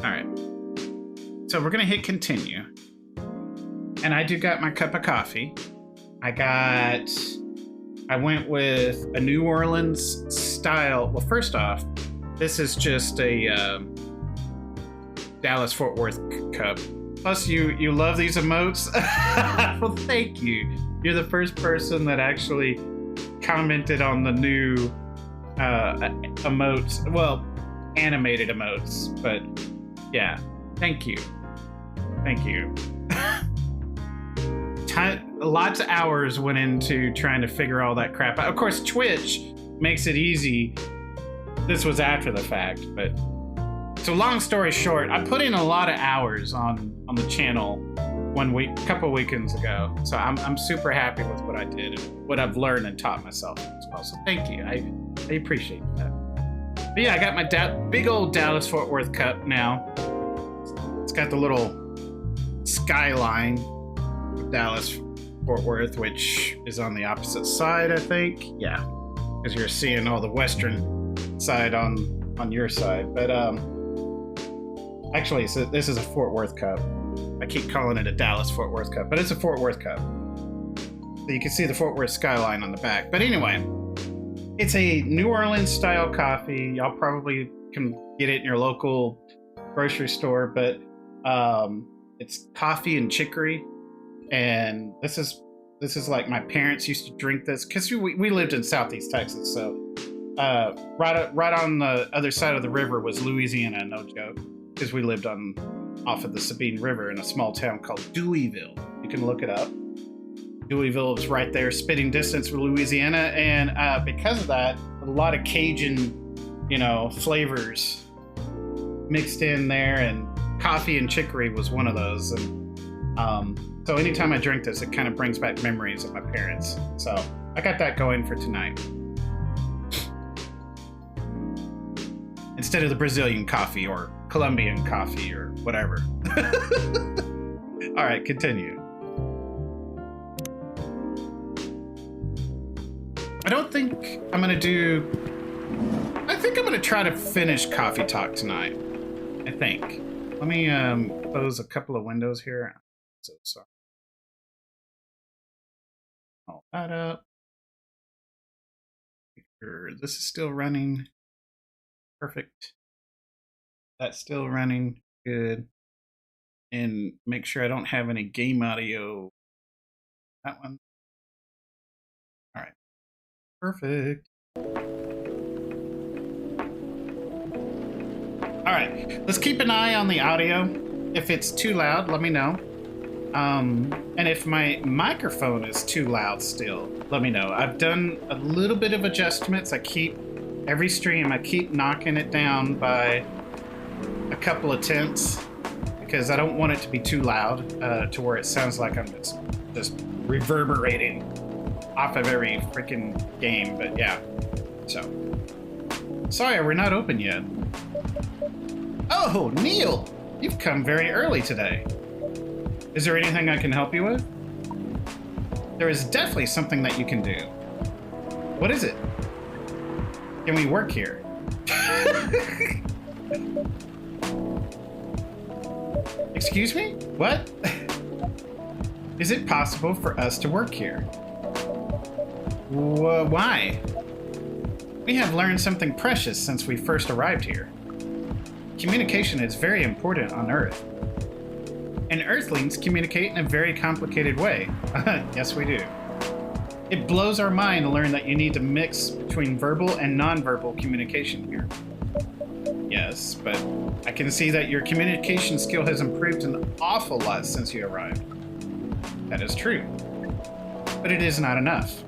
All right. So we're going to hit continue. And I do got my cup of coffee. I went with a New Orleans style. Well, first off, this is just a Dallas Fort Worth cup. Plus, you love these emotes. Well, thank you. You're the first person that actually commented on the new emotes. Well, animated emotes. But yeah, thank you. Thank you. Lots of hours went into trying to figure all that crap out. Of course, Twitch makes it easy. This was after the fact, but so long story short, I put in a lot of hours on the channel a couple weekends ago. So I'm super happy with what I did and what I've learned and taught myself as well. So thank you. I appreciate that. But yeah, I got my big old Dallas Fort Worth cup now. It's got the little skyline of Dallas Fort Worth, which is on the opposite side, I think. Yeah, because you're seeing all the western side on your side. But actually, so this is a Fort Worth cup. I keep calling it a Dallas Fort Worth cup, but it's a Fort Worth cup. So you can see the Fort Worth skyline on the back. But anyway, it's a New Orleans style coffee. Y'all probably can get it in your local grocery store, but it's coffee and chicory. And this is like my parents used to drink this because we lived in Southeast Texas. So right on the other side of the river was Louisiana, no joke, because we lived off of the Sabine River in a small town called Deweyville. You can look it up. Deweyville is right there, spitting distance from Louisiana, and because of that, a lot of Cajun, flavors mixed in there, and coffee and chicory was one of those. And so anytime I drink this, it kind of brings back memories of my parents. So I got that going for tonight. Instead of the Brazilian coffee or Colombian coffee or whatever. All right, continue. I think I'm going to try to finish Coffee Talk tonight. I think. Let me close a couple of windows here. So sorry. All that up. Make sure this is still running. Perfect. That's still running. Good. And make sure I don't have any game audio. That one. All right. Perfect. All right. Let's keep an eye on the audio. If it's too loud, let me know. And if my microphone is too loud still, let me know. I've done a little bit of adjustments. Every stream, I keep knocking it down by a couple of tenths because I don't want it to be too loud to where it sounds like I'm just reverberating off of every freaking game. But yeah, so sorry we're not open yet. Oh, Neil, you've come very early today. Is there anything I can help you with? There is definitely something that you can do. What is it? Can we work here? Excuse me? What? Is it possible for us to work here? Why? We have learned something precious since we first arrived here. Communication is very important on Earth. And Earthlings communicate in a very complicated way. Yes, we do. It blows our mind to learn that you need to mix between verbal and nonverbal communication here. Yes, but I can see that your communication skill has improved an awful lot since you arrived. That is true. But it is not enough.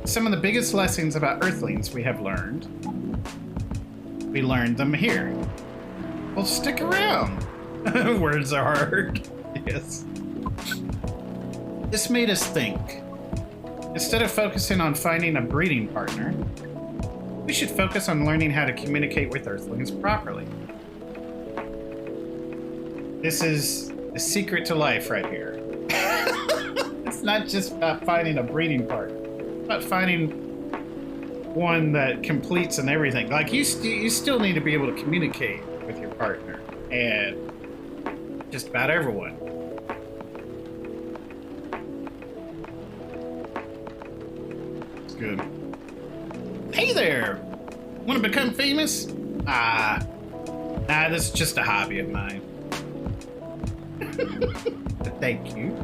Some of the biggest lessons about Earthlings we learned them here. Well, stick around. Words are hard. Yes. This made us think. Instead of focusing on finding a breeding partner, we should focus on learning how to communicate with Earthlings properly. This is the secret to life right here. It's not just about finding a breeding partner. It's about finding one that completes and everything. Like, you still need to be able to communicate with your partner. and just about everyone. It's good. Hey there! Want to become famous? Nah, this is just a hobby of mine. Thank you.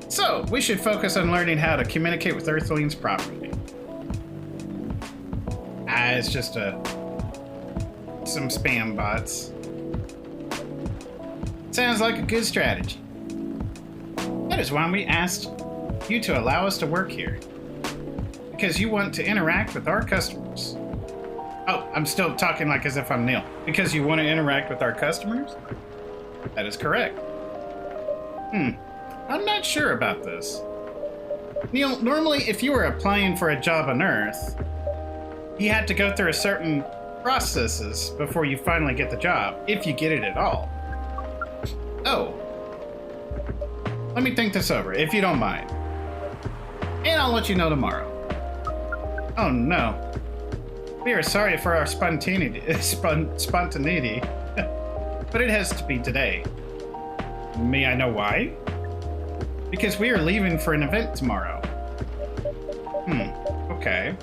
So, we should focus on learning how to communicate with Earthlings properly. It's just some spam bots. Sounds like a good strategy. That is why we asked you to allow us to work here. Because you want to interact with our customers. Oh, I'm still talking like as if I'm Neil. Because you want to interact with our customers? That is correct. I'm not sure about this. Neil, normally if you were applying for a job on Earth, you had to go through a certain processes before you finally get the job, if you get it at all. Oh. Let me think this over, if you don't mind. And I'll let you know tomorrow. Oh no. We are sorry for our spontaneity, but it has to be today. May I know why? Because we are leaving for an event tomorrow. Okay.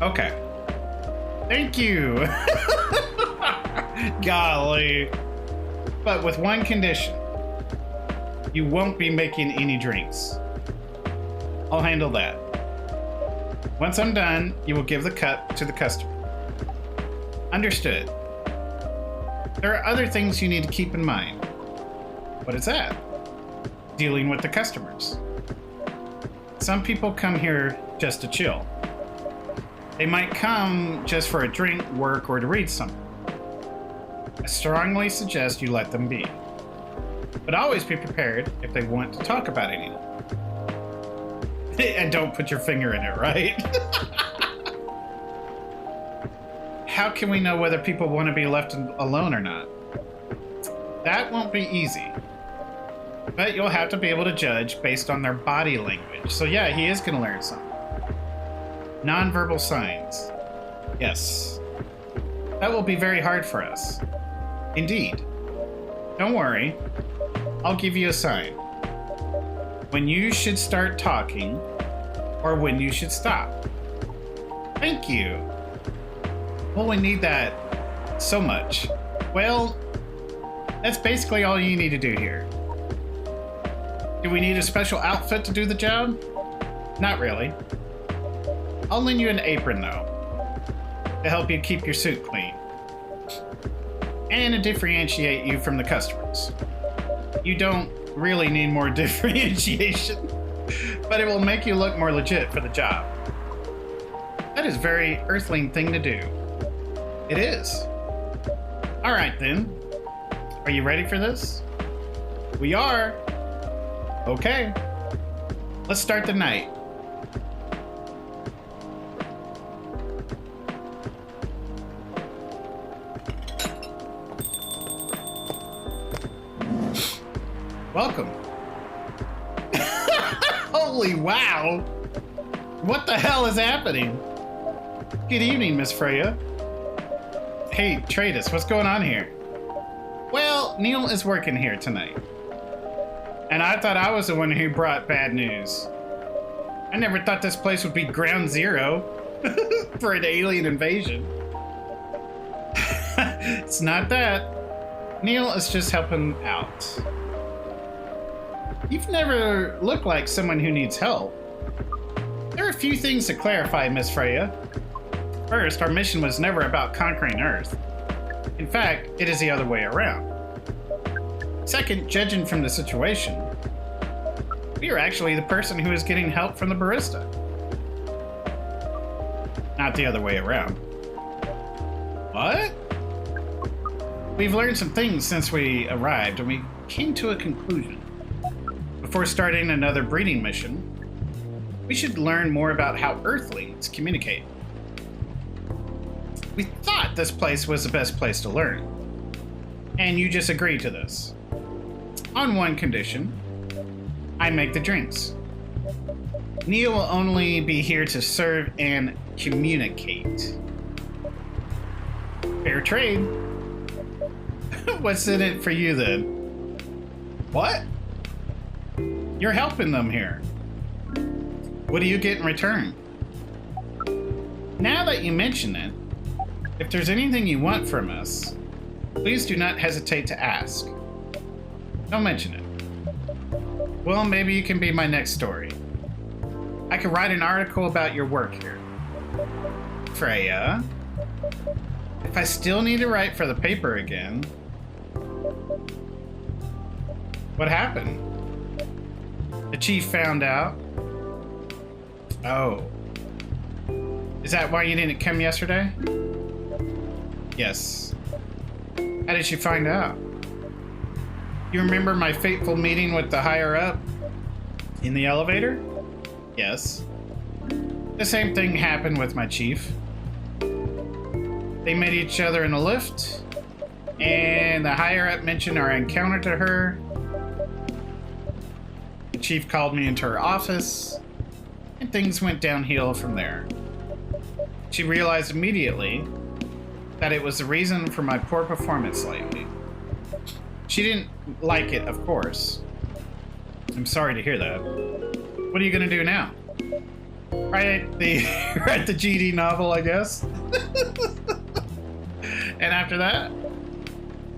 Okay. Thank you. Golly. But with one condition. You won't be making any drinks. I'll handle that. Once I'm done, you will give the cup to the customer. Understood. There are other things you need to keep in mind. What is that? Dealing with the customers. Some people come here just to chill. They might come just for a drink, work, or to read something. I strongly suggest you let them be. But always be prepared if they want to talk about anything. And don't put your finger in it, right? How can we know whether people want to be left alone or not? That won't be easy. But you'll have to be able to judge based on their body language. So yeah, he is going to learn something. Nonverbal signs. Yes. That will be very hard for us. Indeed. Don't worry. I'll give you a sign. When you should start talking, or when you should stop. Thank you. Well, we need that so much. Well, that's basically all you need to do here. Do we need a special outfit to do the job? Not really. I'll lend you an apron, though, to help you keep your suit clean. And to differentiate you from the customers. You don't really need more differentiation, but it will make you look more legit for the job. That is a very Earthling thing to do. It is. All right, then. Are you ready for this? We are. Okay. Let's start the night. Welcome. Holy wow! What the hell is happening? Good evening, Miss Freya. Hey, Tradus, what's going on here? Well, Neil is working here tonight. And I thought I was the one who brought bad news. I never thought this place would be ground zero for an alien invasion. It's not that. Neil is just helping out. You've never looked like someone who needs help. There are a few things to clarify, Miss Freya. First, our mission was never about conquering Earth. In fact, it is the other way around. Second, judging from the situation, we are actually the person who is getting help from the Barista. Not the other way around. What? We've learned some things since we arrived, and we came to a conclusion. Before starting another breeding mission, we should learn more about how Earthlings communicate. We thought this place was the best place to learn. And you just agree to this. On one condition, I make the drinks. Neil will only be here to serve and communicate. Fair trade. What's in it for you then? What? You're helping them here. What do you get in return? Now that you mention it, if there's anything you want from us, please do not hesitate to ask. Don't mention it. Well, maybe you can be my next story. I could write an article about your work here. Freya, if I still need to write for the paper again... What happened? The chief found out? Oh. Is that why you didn't come yesterday? Yes. How did she find out? You remember my fateful meeting with the higher up? In the elevator? Yes. The same thing happened with my chief. They met each other in a lift, and the higher up mentioned our encounter to her. The chief called me into her office, and things went downhill from there. She realized immediately that it was the reason for my poor performance lately. She didn't like it, of course. I'm sorry to hear that. What are you gonna do now? Write the GD novel, I guess. And after that,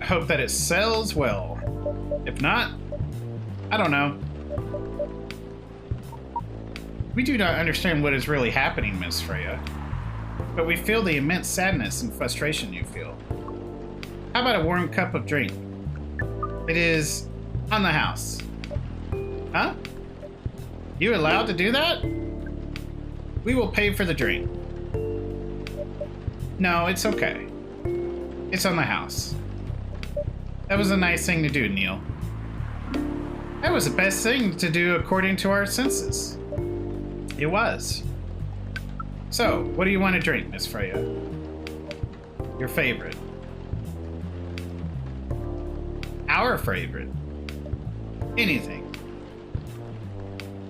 I hope that it sells well. If not, I don't know. We do not understand what is really happening, Miss Freya, but we feel the immense sadness and frustration you feel. How about a warm cup of drink? It is on the house. Huh? You allowed to do that? We will pay for the drink. No, it's okay. It's on the house. That was a nice thing to do, Neil. That was the best thing to do according to our census. It was. So, what do you want to drink, Miss Freya? Your favorite. Our favorite. Anything.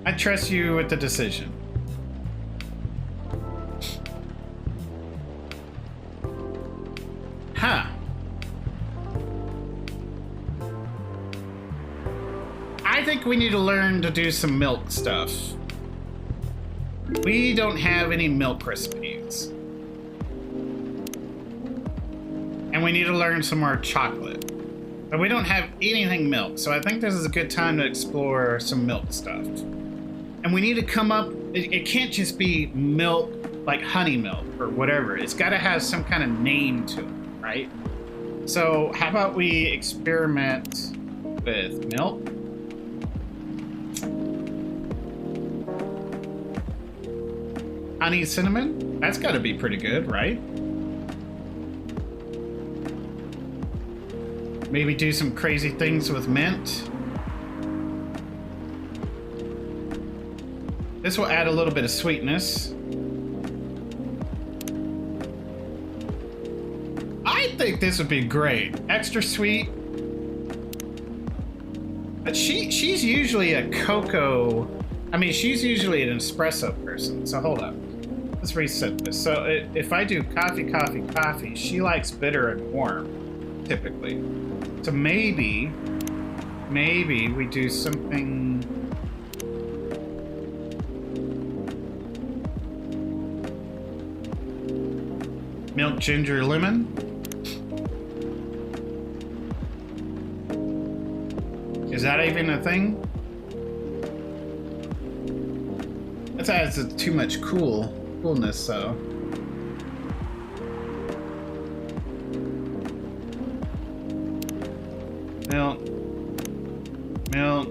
I trust you with the decision. Huh. I think we need to learn to do some milk stuff. We don't have any milk recipes. And we need to learn some more chocolate. But we don't have anything milk, so I think this is a good time to explore some milk stuff. And we need to come up, it can't just be milk, like honey milk or whatever. It's got to have some kind of name to it, right? So how about we experiment with milk? Honey cinnamon? That's got to be pretty good, right? Maybe do some crazy things with mint. This will add a little bit of sweetness. I think this would be great. Extra sweet. But she's usually a cocoa. I mean, she's usually an espresso person. So hold up. Let's reset this. So if I do coffee, coffee, coffee, she likes bitter and warm, typically. So maybe we do something. Milk, ginger, lemon. Is that even a thing? That adds too much coolness, though. Milk.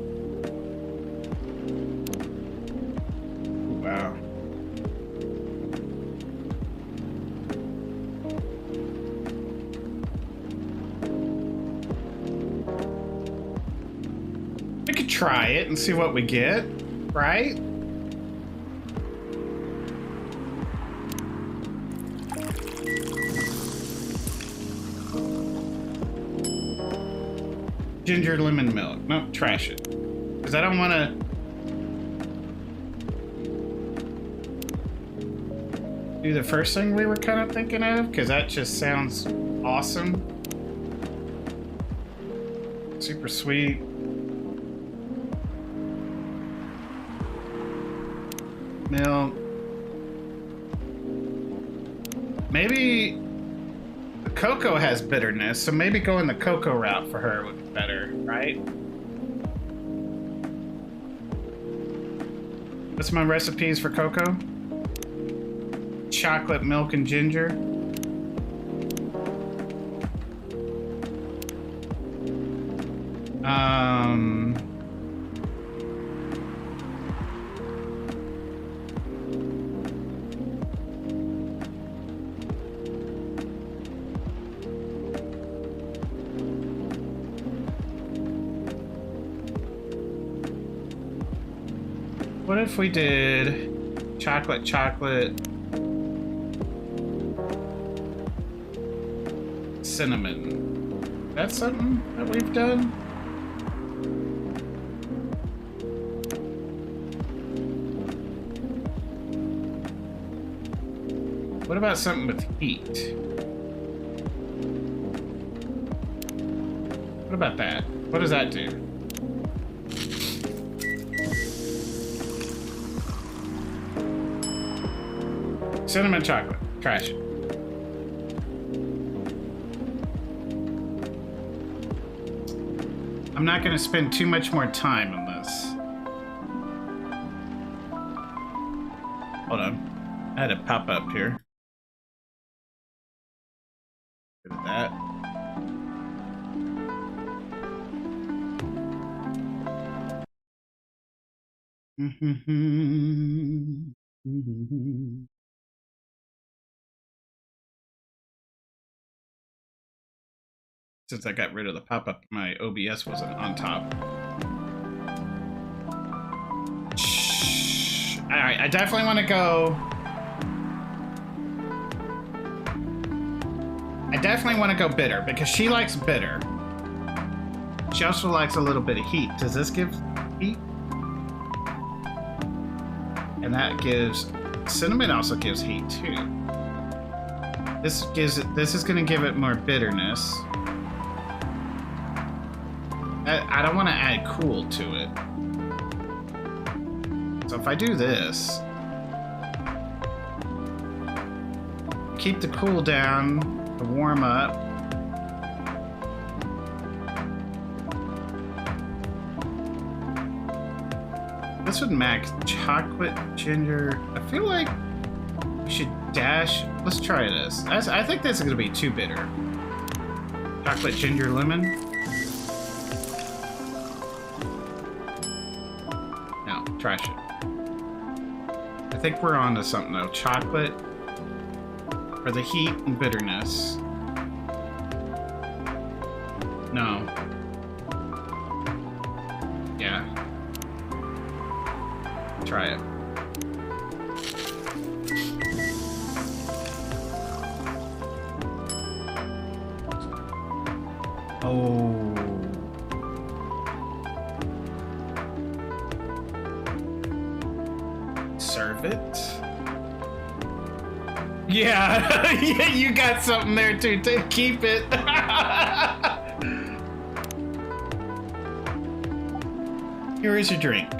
Wow. We could try it and see what we get, right? Ginger lemon milk. Nope, trash it. Because I don't want to... do the first thing we were kind of thinking of, because that just sounds awesome. Super sweet. Milk. Maybe the cocoa has bitterness, so maybe going the cocoa route for her would be better, right? What's my recipes for cocoa? Chocolate, milk, and ginger. What if we did chocolate, cinnamon? That's something that we've done? What about something with heat? What about that? What does that do? Cinnamon chocolate. Trash it. I'm not going to spend too much more time on this. Hold on. I had it pop up here. Look at that. Since I got rid of the pop-up, my OBS wasn't on top. Shh. All right, I definitely want to go. I definitely want to go bitter because she likes bitter. She also likes a little bit of heat. Does this give heat? And that gives cinnamon. Also gives heat too. This gives it. This is going to give it more bitterness. I don't want to add cool to it. So if I do this, keep the cool down to warm up. This would max chocolate, ginger. I feel like we should dash. Let's try this. I think this is going to be too bitter. Chocolate, ginger, lemon. Trash it. I think we're on to something though. Chocolate for the heat and bitterness. No. Yeah. Try it. Oh. Serve it. Yeah, yeah, you got something there too. Keep it. Here is your drink,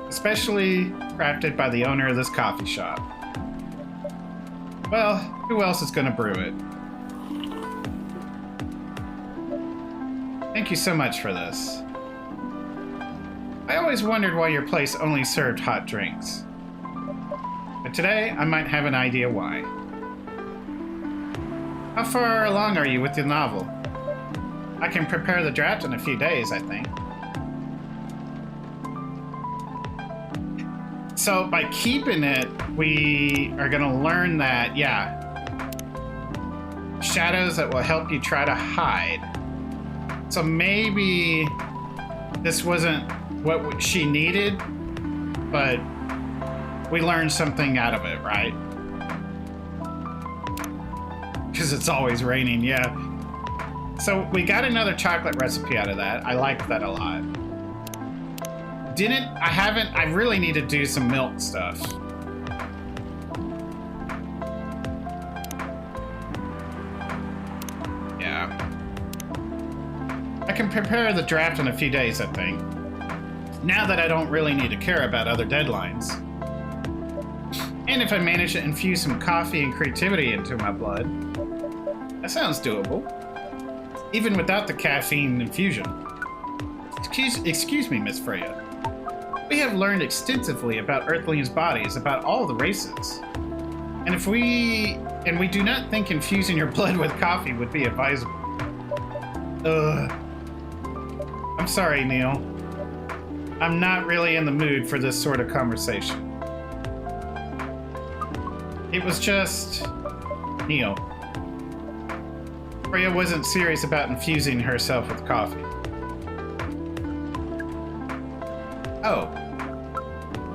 especially crafted by the owner of this coffee shop. Well, who else is going to brew it? Thank you so much for this. I always wondered why your place only served hot drinks. But today, I might have an idea why. How far along are you with the novel? I can prepare the draft in a few days, I think. So by keeping it, we are going to learn that, yeah, shadows that will help you try to hide. So maybe this wasn't what she needed, but we learned something out of it, right? Because it's always raining, yeah. So we got another chocolate recipe out of that. I liked that a lot. I really need to do some milk stuff. Yeah. I can prepare the draft in a few days, I think. Now that I don't really need to care about other deadlines. And if I manage to infuse some coffee and creativity into my blood, that sounds doable. Even without the caffeine infusion. Excuse me, Miss Freya. We have learned extensively about Earthlings' bodies, about all the races. And we do not think infusing your blood with coffee would be advisable. I'm sorry, Neil. I'm not really in the mood for this sort of conversation. It was just... Neil. Freya wasn't serious about infusing herself with coffee. Oh.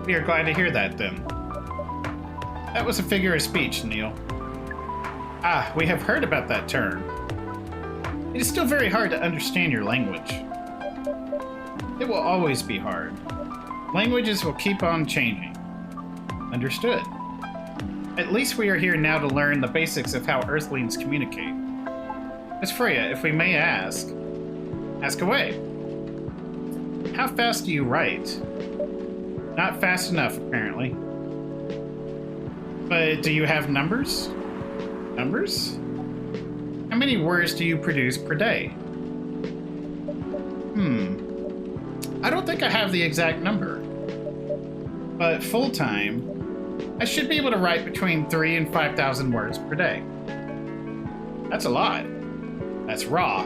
We are glad to hear that, then. That was a figure of speech, Neil. Ah, we have heard about that term. It is still very hard to understand your language. It will always be hard. Languages will keep on changing. Understood. At least we are here now to learn the basics of how Earthlings communicate. Miss Freya, if we may ask away. How fast do you write? Not fast enough, apparently. But do you have numbers? Numbers? How many words do you produce per day? I don't think I have the exact number. But full-time, I should be able to write between 3,000 and 5,000 words per day. That's a lot. That's raw.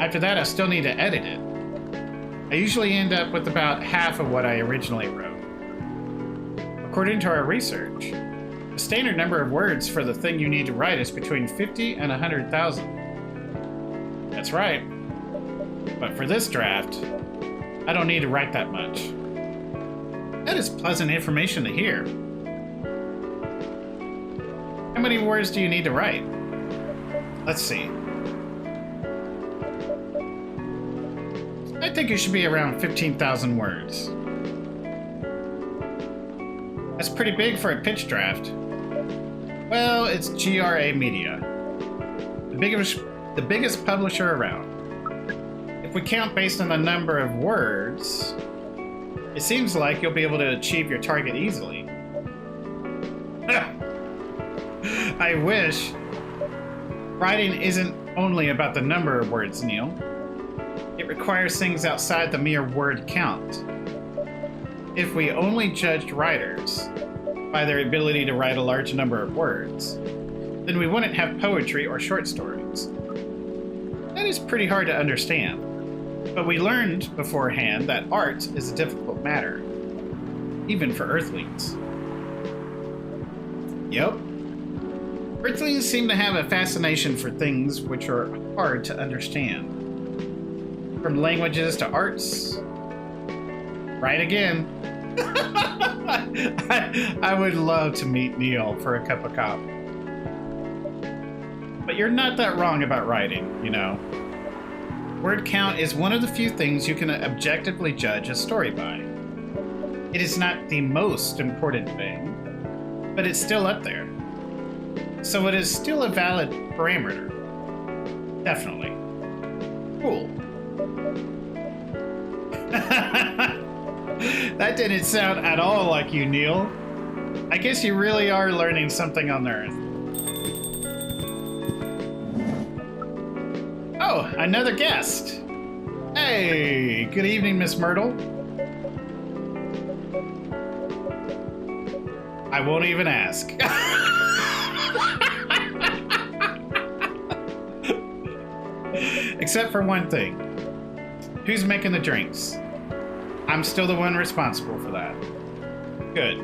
After that, I still need to edit it. I usually end up with about half of what I originally wrote. According to our research, the standard number of words for the thing you need to write is between 50 and 100,000. That's right. But for this draft, I don't need to write that much. That is pleasant information to hear. How many words do you need to write? Let's see. I think it should be around 15,000 words. That's pretty big for a pitch draft. Well, it's GRA Media, the biggest publisher around. If we count based on the number of words, it seems like you'll be able to achieve your target easily. I wish. Writing isn't only about the number of words, Neil. It requires things outside the mere word count. If we only judged writers by their ability to write a large number of words, then we wouldn't have poetry or short stories. That is pretty hard to understand, but we learned beforehand that art is a difficult matter, even for Earthlings. Yep. Earthlings seem to have a fascination for things which are hard to understand. From languages to arts. Right again. I would love to meet Neil for a cup of coffee. But you're not that wrong about writing, you know. Word count is one of the few things you can objectively judge a story by. It is not the most important thing, but it's still up there. So it is still a valid parameter. Definitely. Cool. That didn't sound at all like you, Neil. I guess you really are learning something on Earth. Oh, another guest. Hey, good evening, Miss Myrtle. I won't even ask. Except for one thing. Who's making the drinks? I'm still the one responsible for that. Good.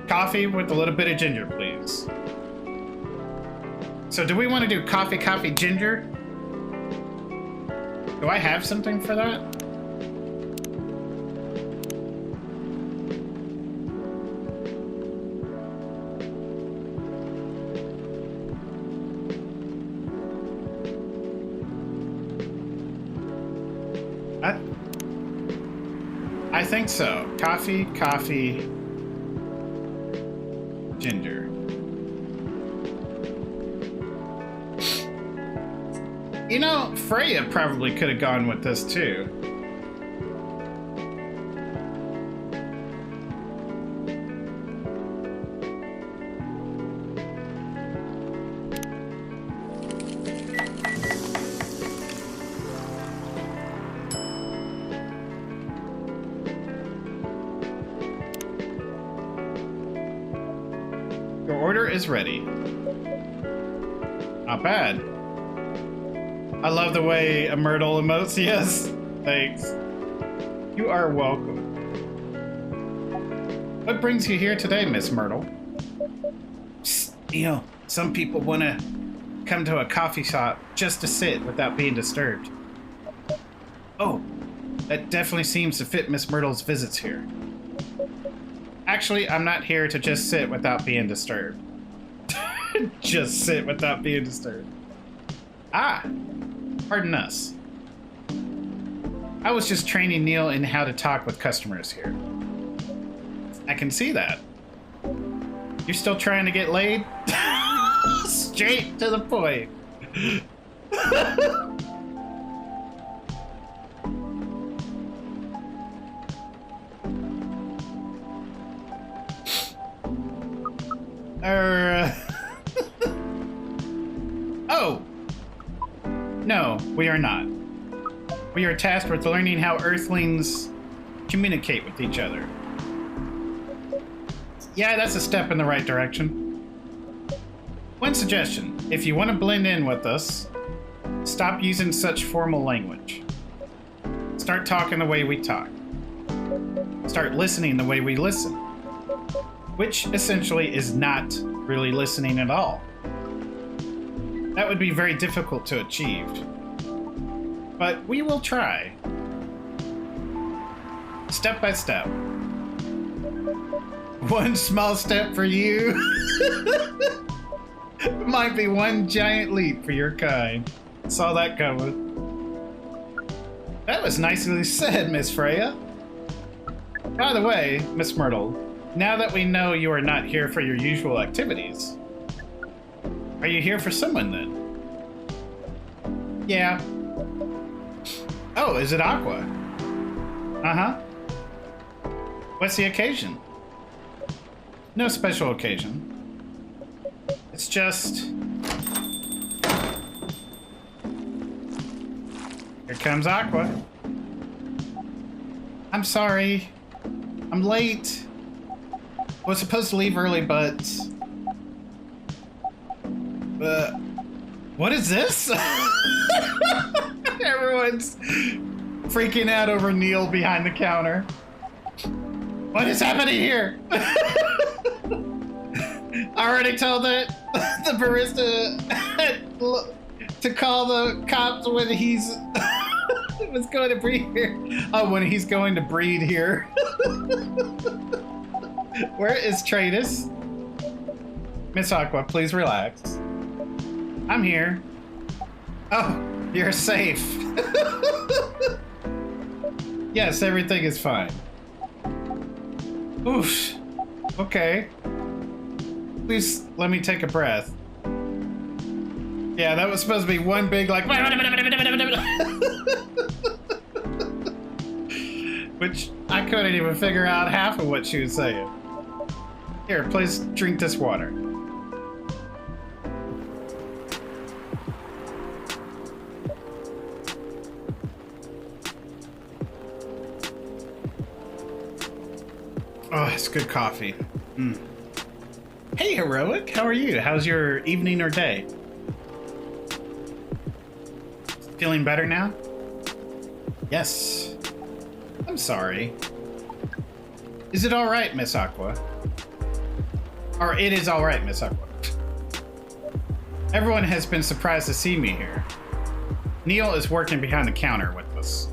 Coffee with a little bit of ginger, please. So do we want to do coffee, ginger? Do I have something for that? I think so. Coffee, ginger. You know, Freya probably could have gone with this too. Your order is ready. Not bad. I love the way a Myrtle emotes. Yes, thanks. You are welcome. What brings you here today, Miss Myrtle? Psst, you know, some people want to come to a coffee shop just to sit without being disturbed. Oh, that definitely seems to fit Miss Myrtle's visits here. Actually, I'm not here to just sit without being disturbed. Just sit without being disturbed. Ah, pardon us. I was just training Neil in how to talk with customers here. I can see that. You're still trying to get laid? Straight to the point. Oh! No, we are not. We are tasked with learning how Earthlings communicate with each other. Yeah, that's a step in the right direction. One suggestion, if you want to blend in with us, stop using such formal language. Start talking the way we talk. Start listening the way we listen. Which essentially is not really listening at all. That would be very difficult to achieve. But we will try. Step by step. One small step for you might be one giant leap for your kind. Saw that coming. That was nicely said, Miss Freya. By the way, Miss Myrtle, now that we know you are not here for your usual activities, are you here for someone then? Yeah. Oh, is it Aqua? Uh-huh. What's the occasion? No special occasion. It's just... Here comes Aqua. I'm sorry. I'm late. I was supposed to leave early, but... What is this? Everyone's freaking out over Neil behind the counter. What is happening here? I already told the barista to call the cops when he's was going to breed here. Oh, when he's going to breed here. Where is Tratus? Miss Aqua, please relax. I'm here. Oh, you're safe. Yes, everything is fine. Oof. Okay. Please let me take a breath. Yeah, that was supposed to be one big like... Which I couldn't even figure out half of what she was saying. Here, please drink this water. Oh, it's good coffee. Mm. Hey, Heroic, how are you? How's your evening or day? Feeling better now? Yes. I'm sorry. Is it all right, Miss Aqua? Or it is all right, Miss Aqua. Everyone has been surprised to see me here. Neil is working behind the counter with us.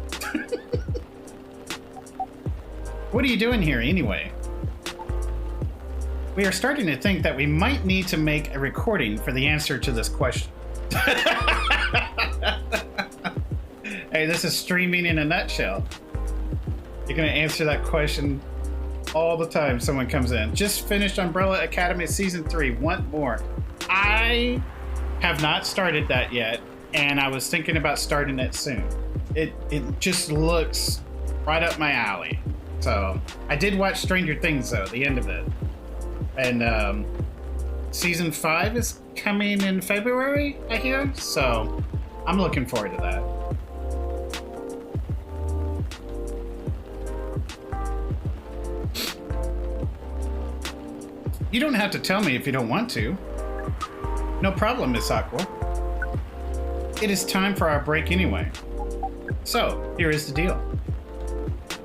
What are you doing here, anyway? We are starting to think that we might need to make a recording for the answer to this question. Hey, this is streaming in a nutshell. You're gonna answer that question all the time someone comes in. Just finished Umbrella Academy Season 3. Want more? I have not started that yet, and I was thinking about starting it soon. It just looks right up my alley. So I did watch Stranger Things though, the end of it. And Season 5 is coming in February, I hear. So I'm looking forward to that. You don't have to tell me if you don't want to. No problem, Miss Aqua. It is time for our break anyway. So, here is the deal.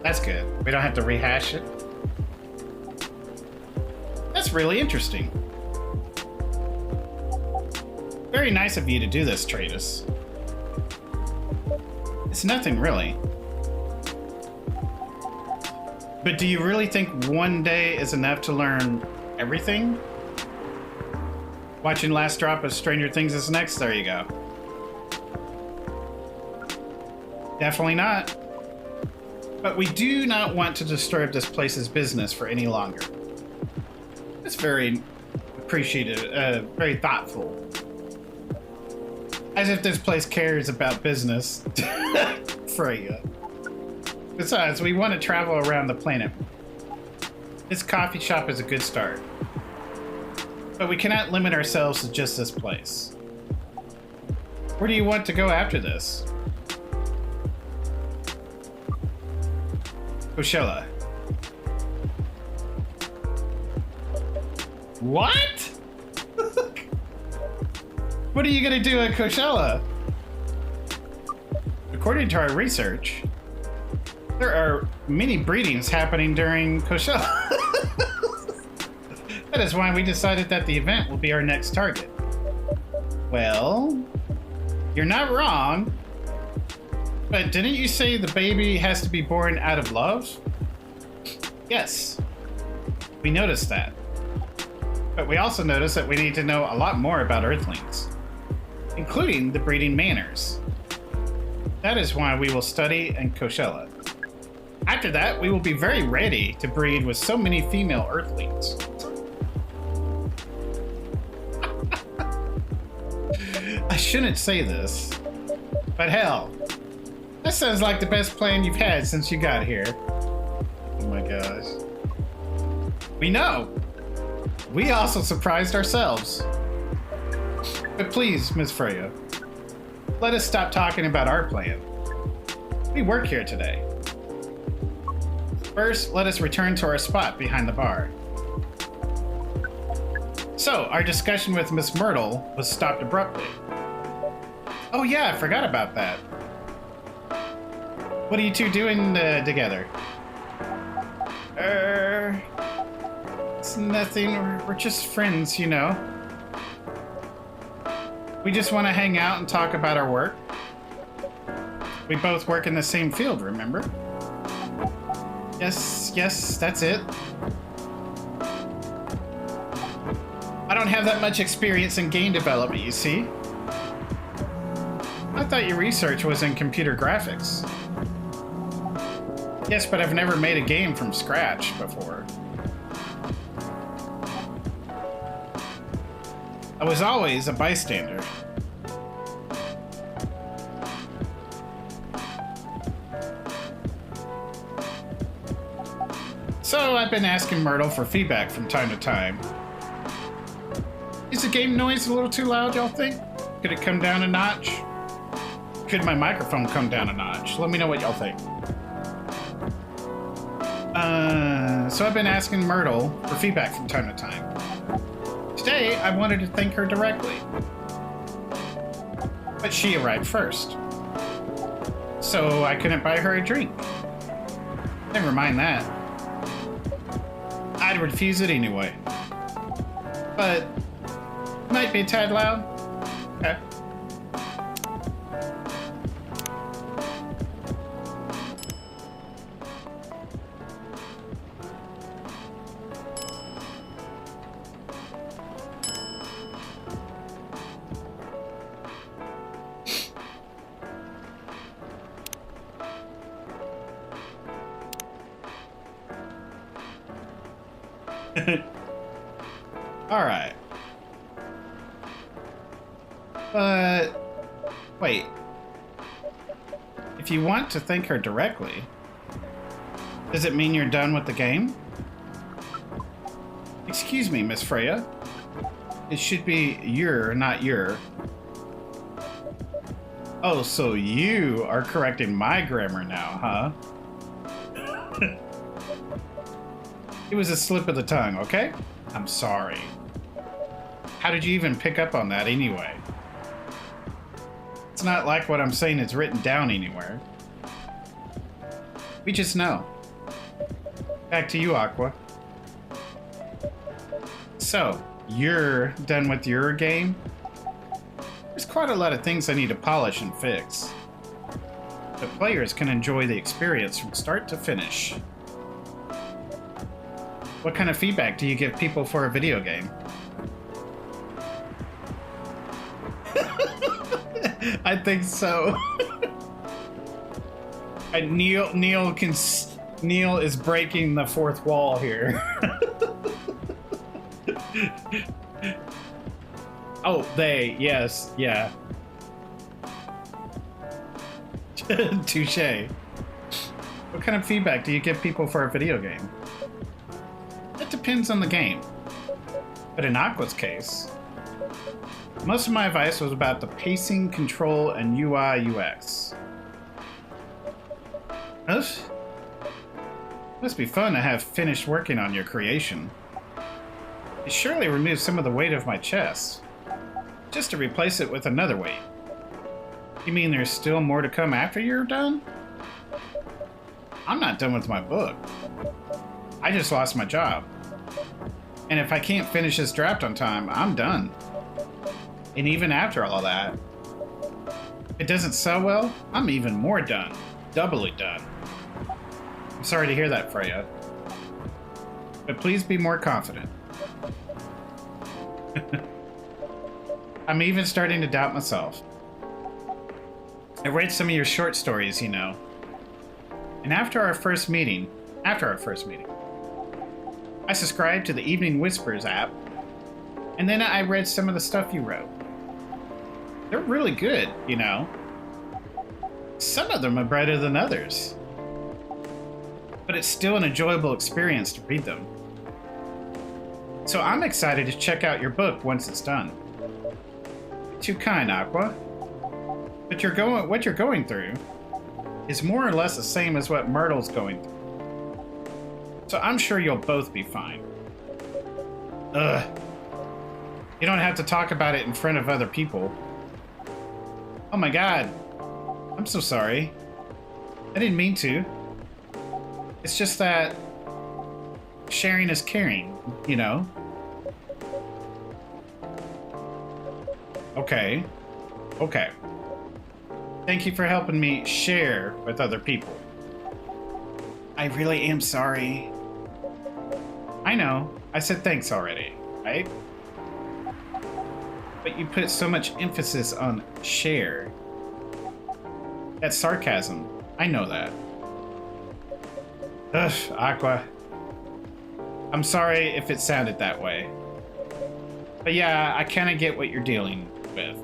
That's good. We don't have to rehash it. That's really interesting. Very nice of you to do this, Tratus. It's nothing, really. But do you really think one day is enough to learn everything? Watching last drop of Stranger Things is next. There you go. Definitely not. But we do not want to disturb this place's business for any longer. That's very appreciative, very thoughtful. As if this place cares about business. Freya. Besides, we want to travel around the planet. This coffee shop is a good start. But we cannot limit ourselves to just this place. Where do you want to go after this? Coachella. What? What are you gonna do at Coachella? According to our research, there are many breedings happening during Coachella. That is why we decided that the event will be our next target. Well, you're not wrong. But didn't you say the baby has to be born out of love? Yes. We noticed that. But we also noticed that we need to know a lot more about Earthlings, including the breeding manners. That is why we will study in Coachella. After that, we will be very ready to breed with so many female Earthlings. I shouldn't say this, but hell, that sounds like the best plan you've had since you got here. Oh my gosh. We know. We also surprised ourselves. But please, Miss Freya, let us stop talking about our plan. We work here today. First, let us return to our spot behind the bar. So, our discussion with Miss Myrtle was stopped abruptly. Oh yeah, I forgot about that. What are you two doing together? It's nothing. We're just friends, you know. We just want to hang out and talk about our work. We both work in the same field, remember? Yes, that's it. I don't have that much experience in game development, you see. I thought your research was in computer graphics. Yes, but I've never made a game from scratch before. I was always a bystander. So I've been asking Myrtle for feedback from time to time. Is the game noise a little too loud, y'all think? Could it come down a notch? Could my microphone come down a notch? Let me know what y'all think. So I've been asking Myrtle for feedback from time to time. Today, I wanted to thank her directly. But she arrived first. So I couldn't buy her a drink. Never mind that. I'd refuse it anyway. But might be a tad loud. Okay. Alright. But wait. If you want to thank her directly, does it mean you're done with the game? Excuse me, Miss Freya. It should be your, not your. Oh, so you are correcting my grammar now, huh? It was a slip of the tongue, okay? I'm sorry. How did you even pick up on that anyway? It's not like what I'm saying is written down anywhere. We just know. Back to you, Aqua. So, you're done with your game? There's quite a lot of things I need to polish and fix. But players can enjoy the experience from start to finish. What kind of feedback do you give people for a video game? I think so. Neil is breaking the fourth wall here. Oh, yes, yeah. Touche. What kind of feedback do you give people for a video game? It depends on the game. But in Aqua's case, most of my advice was about the pacing, control, and UI UX. Must be fun to have finished working on your creation. It surely removes some of the weight of my chest, just to replace it with another weight. You mean there's still more to come after you're done? I'm not done with my book. I just lost my job. And if I can't finish this draft on time, I'm done. And even after all that, if it doesn't sell well, I'm even more done. Doubly done. I'm sorry to hear that, Freya. But please be more confident. I'm even starting to doubt myself. I read some of your short stories, you know. And after our first meeting, I subscribed to the Evening Whispers app, and then I read some of the stuff you wrote. They're really good, you know. Some of them are better than others. But it's still an enjoyable experience to read them. So I'm excited to check out your book once it's done. Too kind, Aqua. But what you're going through is more or less the same as what Myrtle's going through. So I'm sure you'll both be fine. Ugh. You don't have to talk about it in front of other people. Oh my god. I'm so sorry. I didn't mean to. It's just that sharing is caring, you know? Okay. Okay. Thank you for helping me share with other people. I really am sorry. I know. I said thanks already, right? But you put so much emphasis on share. That's sarcasm. I know that. Ugh, Aqua. I'm sorry if it sounded that way. But yeah, I kind of get what you're dealing with.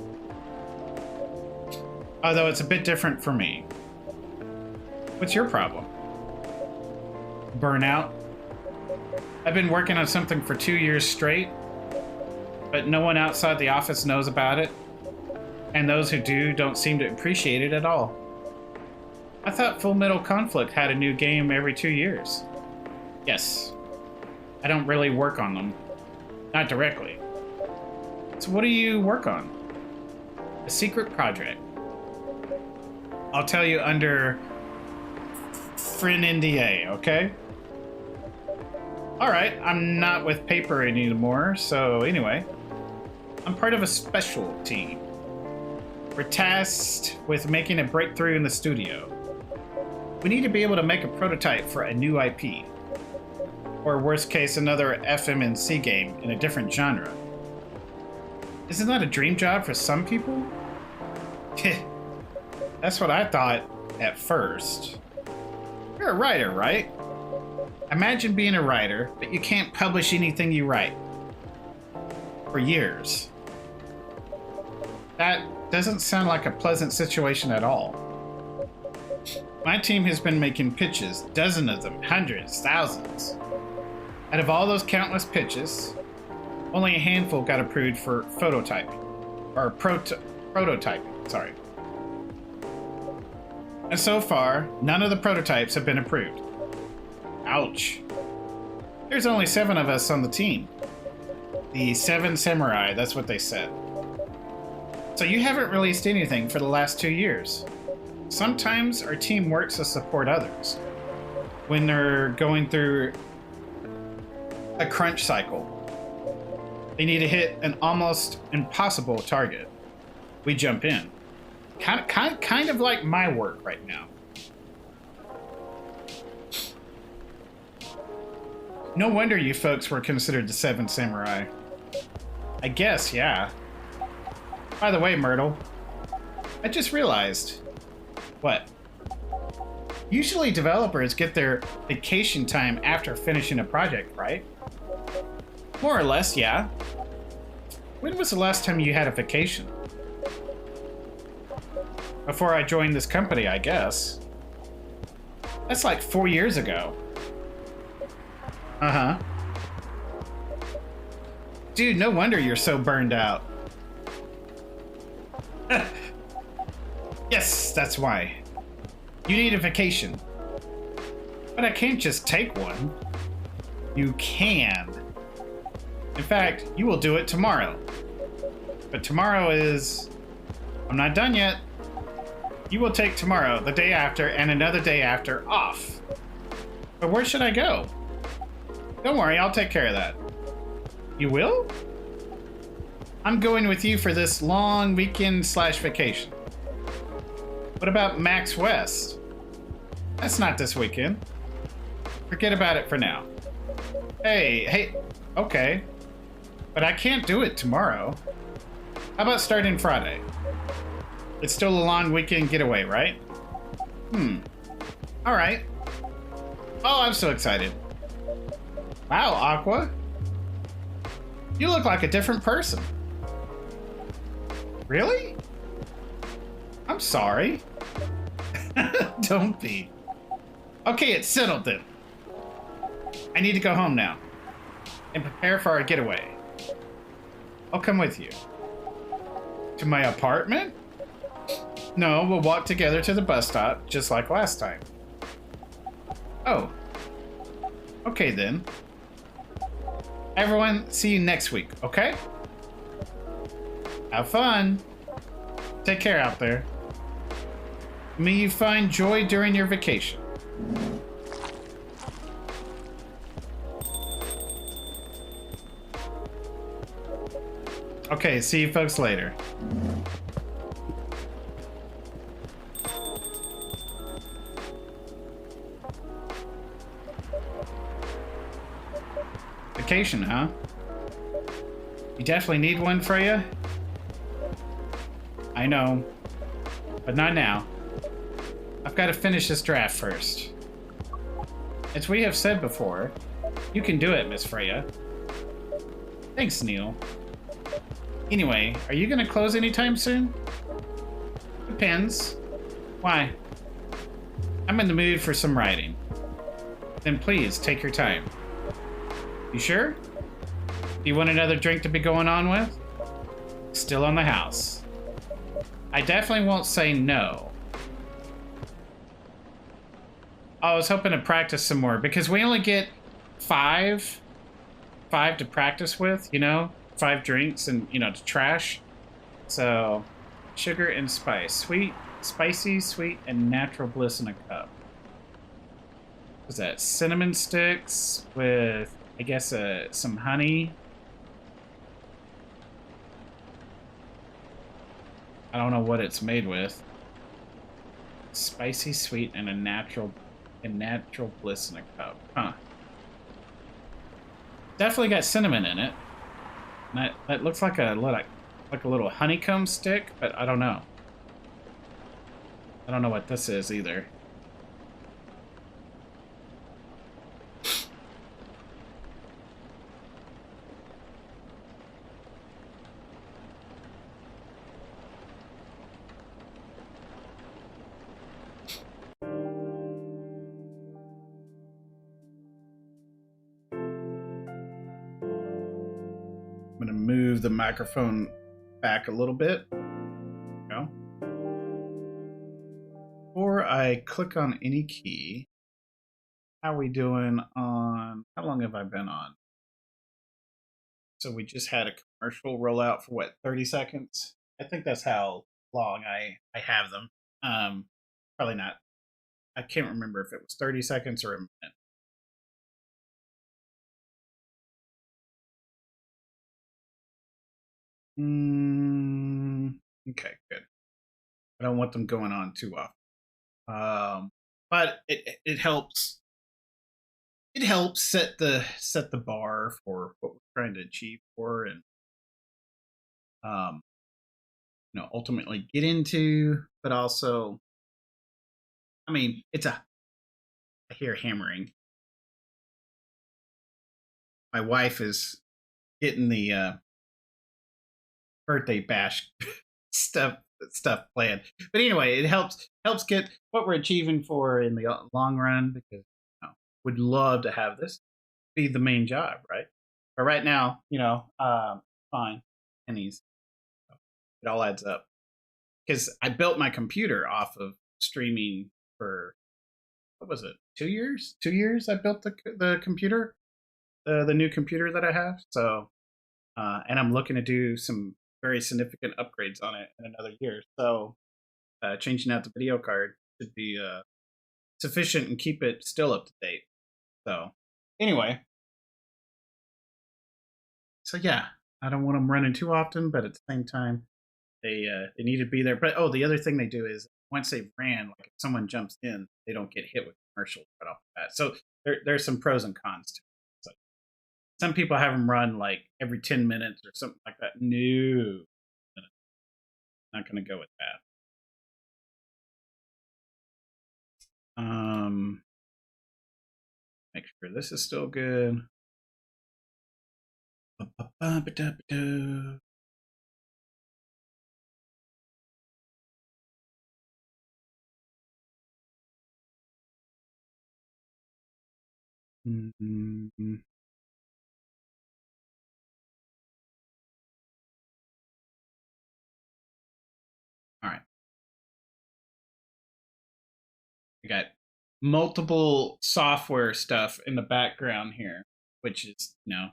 Although it's a bit different for me. What's your problem? Burnout? I've been working on something for 2 years straight, but no one outside the office knows about it, and those who do don't seem to appreciate it at all. I thought Full Metal Conflict had a new game every 2 years. Yes. I don't really work on them. Not directly. So what do you work on? A secret project. I'll tell you under friend NDA, okay? Alright, I'm not with paper anymore, so anyway. I'm part of a special team. We're tasked with making a breakthrough in the studio. We need to be able to make a prototype for a new IP. Or worst case, another FMNC game in a different genre. Isn't that a dream job for some people? That's what I thought at first. You're a writer, right? Imagine being a writer, but you can't publish anything you write for years. That doesn't sound like a pleasant situation at all. My team has been making pitches, dozens of them, hundreds, thousands. Out of all those countless pitches, only a handful got approved for phototyping, or prototyping, sorry. And so far, none of the prototypes have been approved. Ouch. There's only 7 of us on the team. The 7 samurai, that's what they said. So you haven't released anything for the last 2 years. Sometimes our team works to support others when they're going through a crunch cycle. They need to hit an almost impossible target. We jump in. Kind of like my work right now. No wonder you folks were considered the 7 samurai. I guess, yeah. By the way, Myrtle, I just realized. What? Usually developers get their vacation time after finishing a project, right? More or less, yeah. When was the last time you had a vacation? Before I joined this company, I guess. That's like 4 years ago. Uh-huh. Dude, no wonder you're so burned out. Yes, that's why. You need a vacation. But I can't just take one. You can. In fact, you will do it tomorrow. But tomorrow is... I'm not done yet. You will take tomorrow, the day after, and another day after off. But where should I go? Don't worry, I'll take care of that. You will? I'm going with you for this long weekend/vacation. What about Max West? That's not this weekend. Forget about it for now. Hey, okay. But I can't do it tomorrow. How about starting Friday? It's still a long weekend getaway, right? All right. Oh, I'm so excited. Wow, Aqua. You look like a different person. Really? I'm sorry. Don't be. Okay, it's settled then. I need to go home now and prepare for our getaway. I'll come with you. To my apartment? No, we'll walk together to the bus stop, just like last time. Oh. Okay then. Everyone, see you next week, okay? Have fun. Take care out there. May you find joy during your vacation. Okay, see you folks later. Vacation, huh? You definitely need one, Freya? I know, but not now. I've got to finish this draft first. As we have said before, you can do it, Miss Freya. Thanks, Neil. Anyway, are you gonna close anytime soon? Depends. Why? I'm in the mood for some writing. Then please, take your time. You sure? Do you want another drink to be going on with? Still on the house. I definitely won't say no. I was hoping to practice some more because we only get five to practice with, you know? 5 drinks and, you know, to trash. So, sugar and spice. Sweet, spicy, sweet, and natural bliss in a cup. What's that? Cinnamon sticks with, I guess, some honey. I don't know what it's made with. Spicy, sweet, and natural bliss in a cup. Huh. Definitely got cinnamon in it. That looks like a little honeycomb stick, but I don't know. I don't know what this is either. I'm gonna move the microphone back a little bit. Go. Before I click on any key, how are we doing on, how long have I been on? So we just had a commercial roll out for what, 30 seconds? I think that's how long I have them. Probably not. I can't remember if it was 30 seconds or a minute. Okay, good. I don't want them going on too often. But it helps. It helps set the bar for what we're trying to achieve for, and ultimately get into. But also, I mean, I hear hammering. My wife is getting the birthday bash stuff planned. But anyway, it helps get what we're achieving for in the long run, because would love to have this be the main job, right? But right now, fine, pennies. It all adds up, because I built my computer off of streaming for, what was it, 2 years? 2 years I built the computer, the new computer that I have. So, and I'm looking to do some very significant upgrades on it in another year. So, changing out the video card should be sufficient and keep it still up to date. So, anyway. So yeah, I don't want them running too often, but at the same time, they need to be there. But the other thing they do is, once they've ran, like if someone jumps in, they don't get hit with commercials right off the bat. So there's some pros and cons to it. So some people have them run like every 10 minutes or something like that. No, not going to go with that. Make sure this is still good. Mm-hmm. All right. I got multiple software stuff in the background here, which is going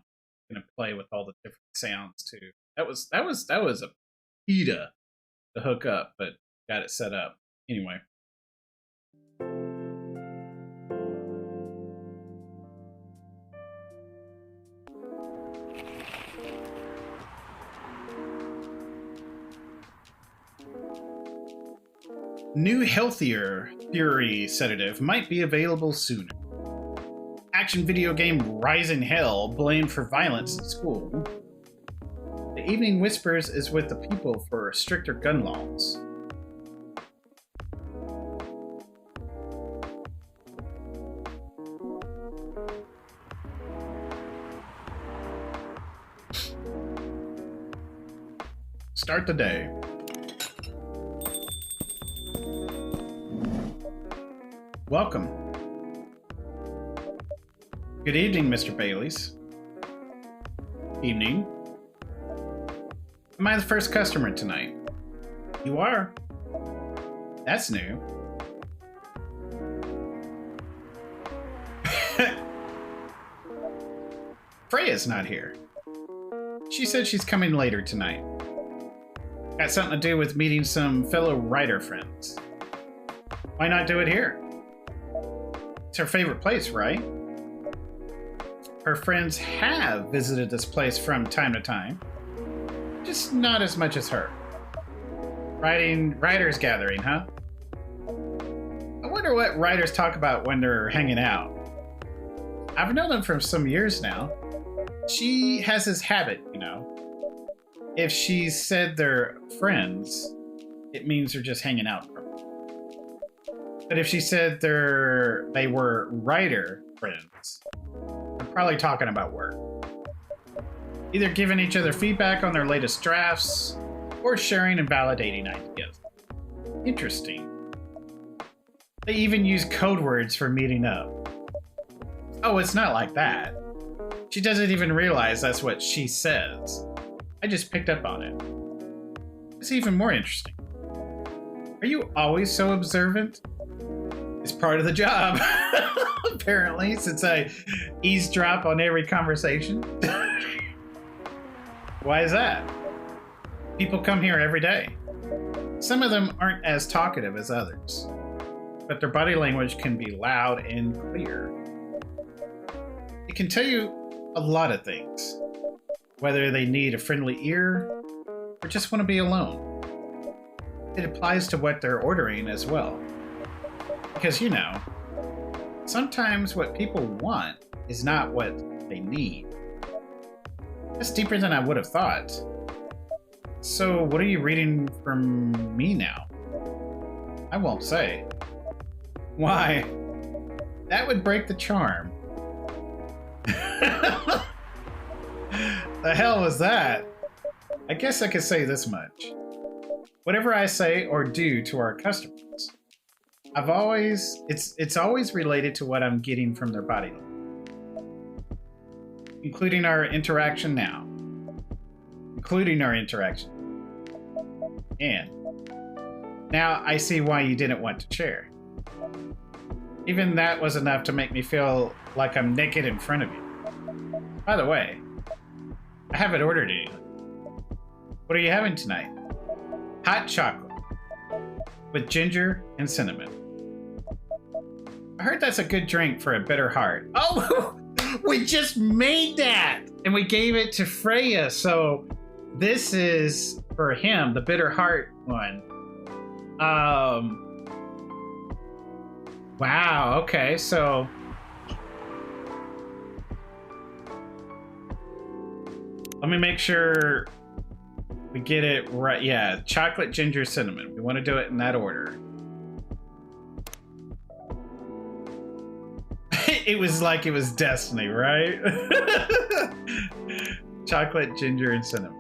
to play with all the different sounds too. That was a PETA to hook up, but got it set up anyway. New healthier Fury sedative might be available sooner. Action video game Rising Hell blamed for violence in school. The Evening Whispers is with the people for stricter gun laws. Start the day. Welcome. Good evening, Mr. Baileys. Evening. Am I the first customer tonight? You are. That's new. Freya's not here. She said she's coming later tonight. Got something to do with meeting some fellow writer friends. Why not do it here? It's her favorite place, right? Her friends have visited this place from time to time. Just not as much as her. Writers gathering, huh? I wonder what writers talk about when they're hanging out. I've known them for some years now. She has this habit, If she said they're friends, it means they're just hanging out. But if she said they were writer friends, they're probably talking about work. Either giving each other feedback on their latest drafts, or sharing and validating ideas. Interesting. They even use code words for meeting up. Oh, it's not like that. She doesn't even realize that's what she says. I just picked up on it. It's even more interesting. Are you always so observant? It's part of the job, apparently, since I eavesdrop on every conversation. Why is that? People come here every day. Some of them aren't as talkative as others, but their body language can be loud and clear. It can tell you a lot of things, whether they need a friendly ear or just want to be alone. It applies to what they're ordering as well. Because, you know, sometimes what people want is not what they need. That's deeper than I would have thought. So, what are you reading from me now? I won't say. Why? That would break the charm. The hell was that? I guess I could say this much. Whatever I say or do to our customers, it's always related to what I'm getting from their body language. Including our interaction now. And now I see why you didn't want to share. Even that was enough to make me feel like I'm naked in front of you. By the way, I haven't ordered any. What are you having tonight? Hot chocolate with ginger and cinnamon. I heard that's a good drink for a bitter heart. Oh, we just made that and we gave it to Freya. So this is for him, the bitter heart one. Wow. Okay. So let me make sure we get it right. Yeah. Chocolate, ginger, cinnamon. We want to do it in that order. It was like it was destiny, right? Chocolate, ginger, and cinnamon.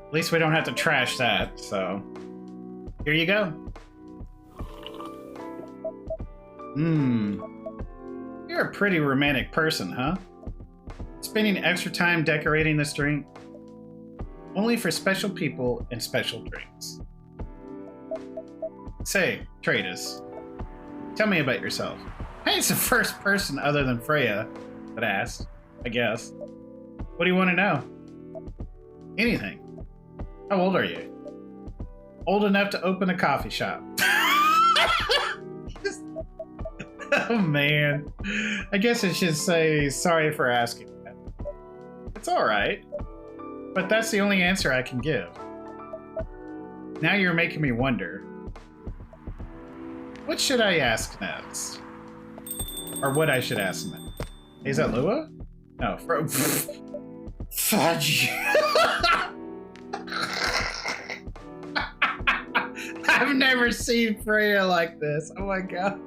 At least we don't have to trash that, so here you go. You're a pretty romantic person, huh? Spending extra time decorating this drink? Only for special people and special drinks. Say, Tratus, tell me about yourself. I ain't the first person other than Freya that asked, I guess. What do you want to know? Anything. How old are you? Old enough to open a coffee shop. Oh man. I guess I should say sorry for asking that. It's alright. But that's the only answer I can give. Now you're making me wonder. What should I ask next? Or what I should ask next? Is that Lua? No. Fudge. I've never seen Freya like this. Oh my god.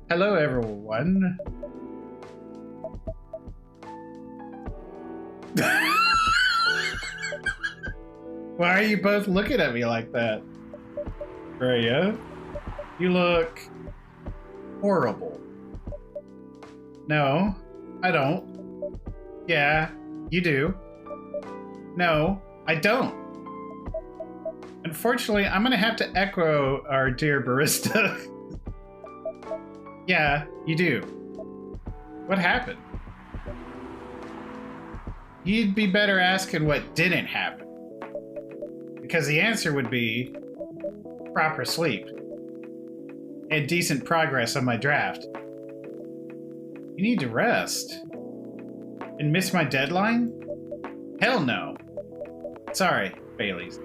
Hello, everyone. Why are you both looking at me like that? Freya, you look horrible. No, I don't. Yeah, you do. No, I don't. Unfortunately, I'm gonna have to echo our dear Barista. Yeah, you do. What happened? You'd be better asking what didn't happen. Because the answer would be proper sleep and decent progress on my draft. You need to rest. And miss my deadline? Hell no. Sorry, Baileys.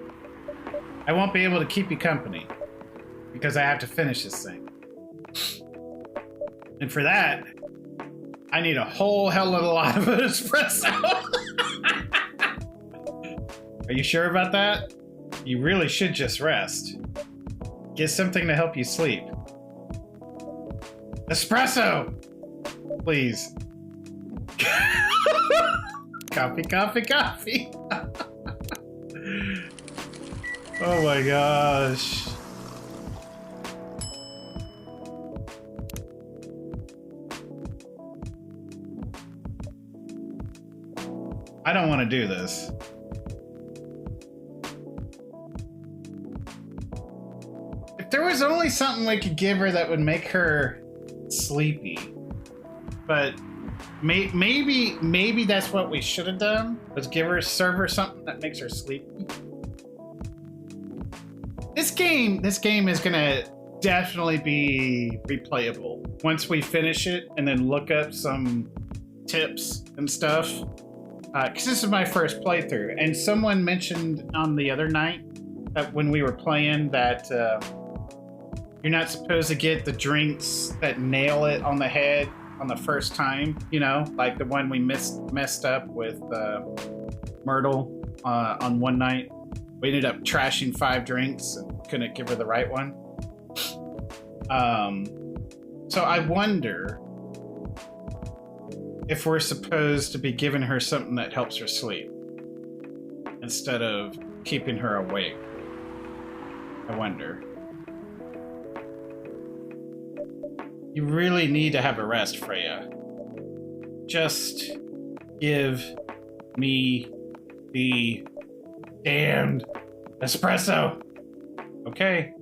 I won't be able to keep you company because I have to finish this thing. And for that, I need a whole hell of a lot of espresso. Are you sure about that? You really should just rest. Get something to help you sleep. Espresso! Please. Coffee, coffee, coffee. Oh my gosh. I don't want to do this. If there was only something we could give her that would make her sleepy, but maybe that's what we should have done, was serve her something that makes her sleepy. This game is gonna definitely be replayable once we finish it and then look up some tips and stuff. Because this is my first playthrough, and someone mentioned on the other night that when we were playing that you're not supposed to get the drinks that nail it on the head on the first time, you know, like the one we messed up with Myrtle on one night. We ended up trashing 5 drinks and couldn't give her the right one. So I wonder if we're supposed to be giving her something that helps her sleep instead of keeping her awake. I wonder. You really need to have a rest, Freya. Just give me the damned espresso. Okay.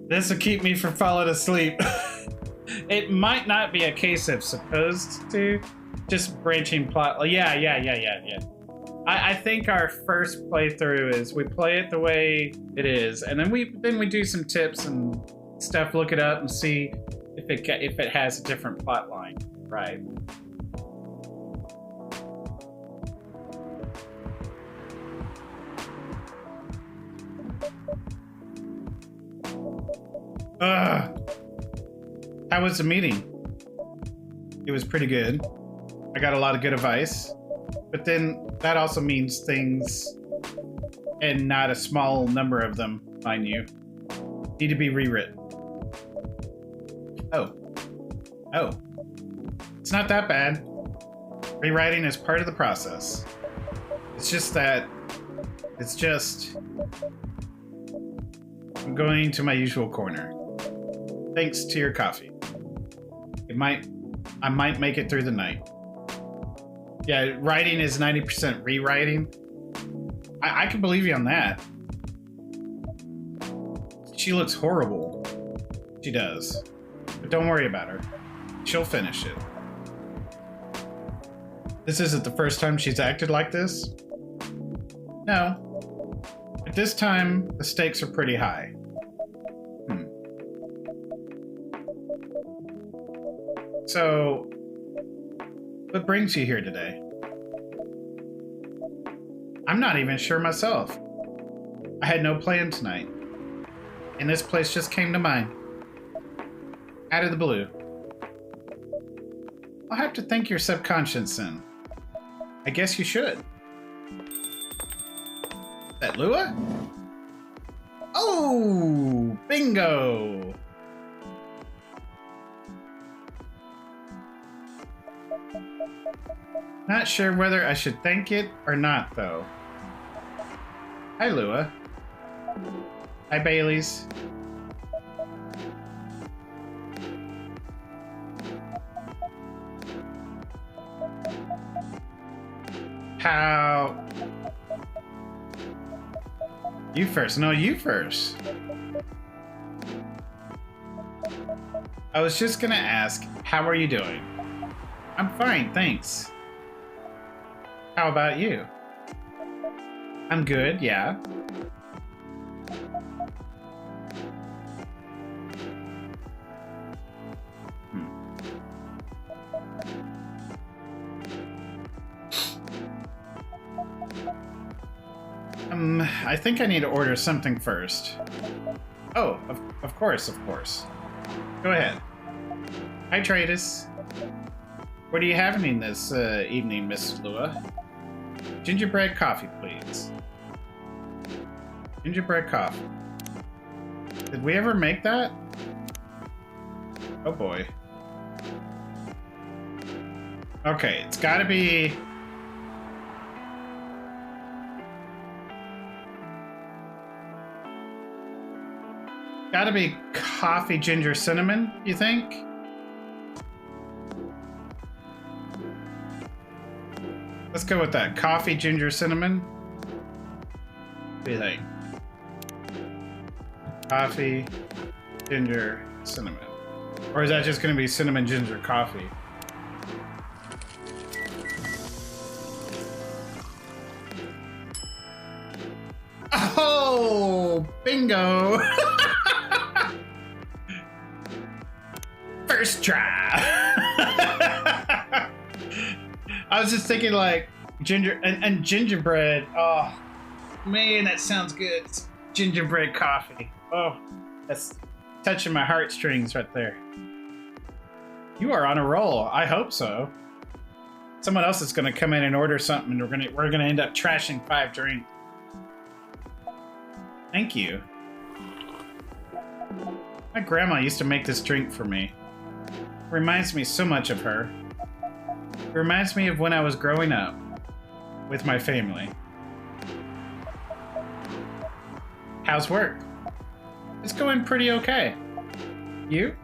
This will keep me from falling asleep. It might not be a case of supposed to, just branching plot. Yeah. I think our first playthrough is we play it the way it is, and then we do some tips and stuff, look it up and see if it has a different plot line, right? How was the meeting? It was pretty good. I got a lot of good advice, but then that also means things, and not a small number of them, mind you, need to be rewritten. Oh. It's not that bad. Rewriting is part of the process. It's just I'm going to my usual corner. Thanks to your coffee. I might make it through the night. Yeah, writing is 90% rewriting. I can believe you on that. She looks horrible. She does. But don't worry about her. She'll finish it. This isn't the first time she's acted like this. No. But this time, the stakes are pretty high. So, what brings you here today? I'm not even sure myself. I had no plan tonight, and this place just came to mind. Out of the blue. I'll have to thank your subconscious then. I guess you should. That Lua? Oh, bingo! Not sure whether I should thank it or not, though. Hi, Lua. Hi, Bailey's. How? You first. No, you first. I was just gonna ask, how are you doing? I'm fine, thanks. How about you? I'm good, yeah. I think I need to order something first. Oh, of course. Go ahead. Hi, Tradus. What are you having this evening, Miss Lua? Gingerbread coffee, please. Gingerbread coffee. Did we ever make that? Oh boy. Okay, it's gotta be... Gotta be coffee, ginger, cinnamon, you think? Let's go with that. Coffee, ginger, cinnamon. What do you think? Coffee, ginger, cinnamon. Or is that just gonna be cinnamon, ginger, coffee? Oh, bingo! First try. I was just thinking like ginger and gingerbread. Oh man, that sounds good. It's gingerbread coffee. Oh, that's touching my heartstrings right there. You are on a roll. I hope so. Someone else is going to come in and order something, and we're gonna end up trashing 5 drinks. Thank you. My grandma used to make this drink for me. It reminds me so much of her. It reminds me of when I was growing up with my family. How's work? It's going pretty okay. You?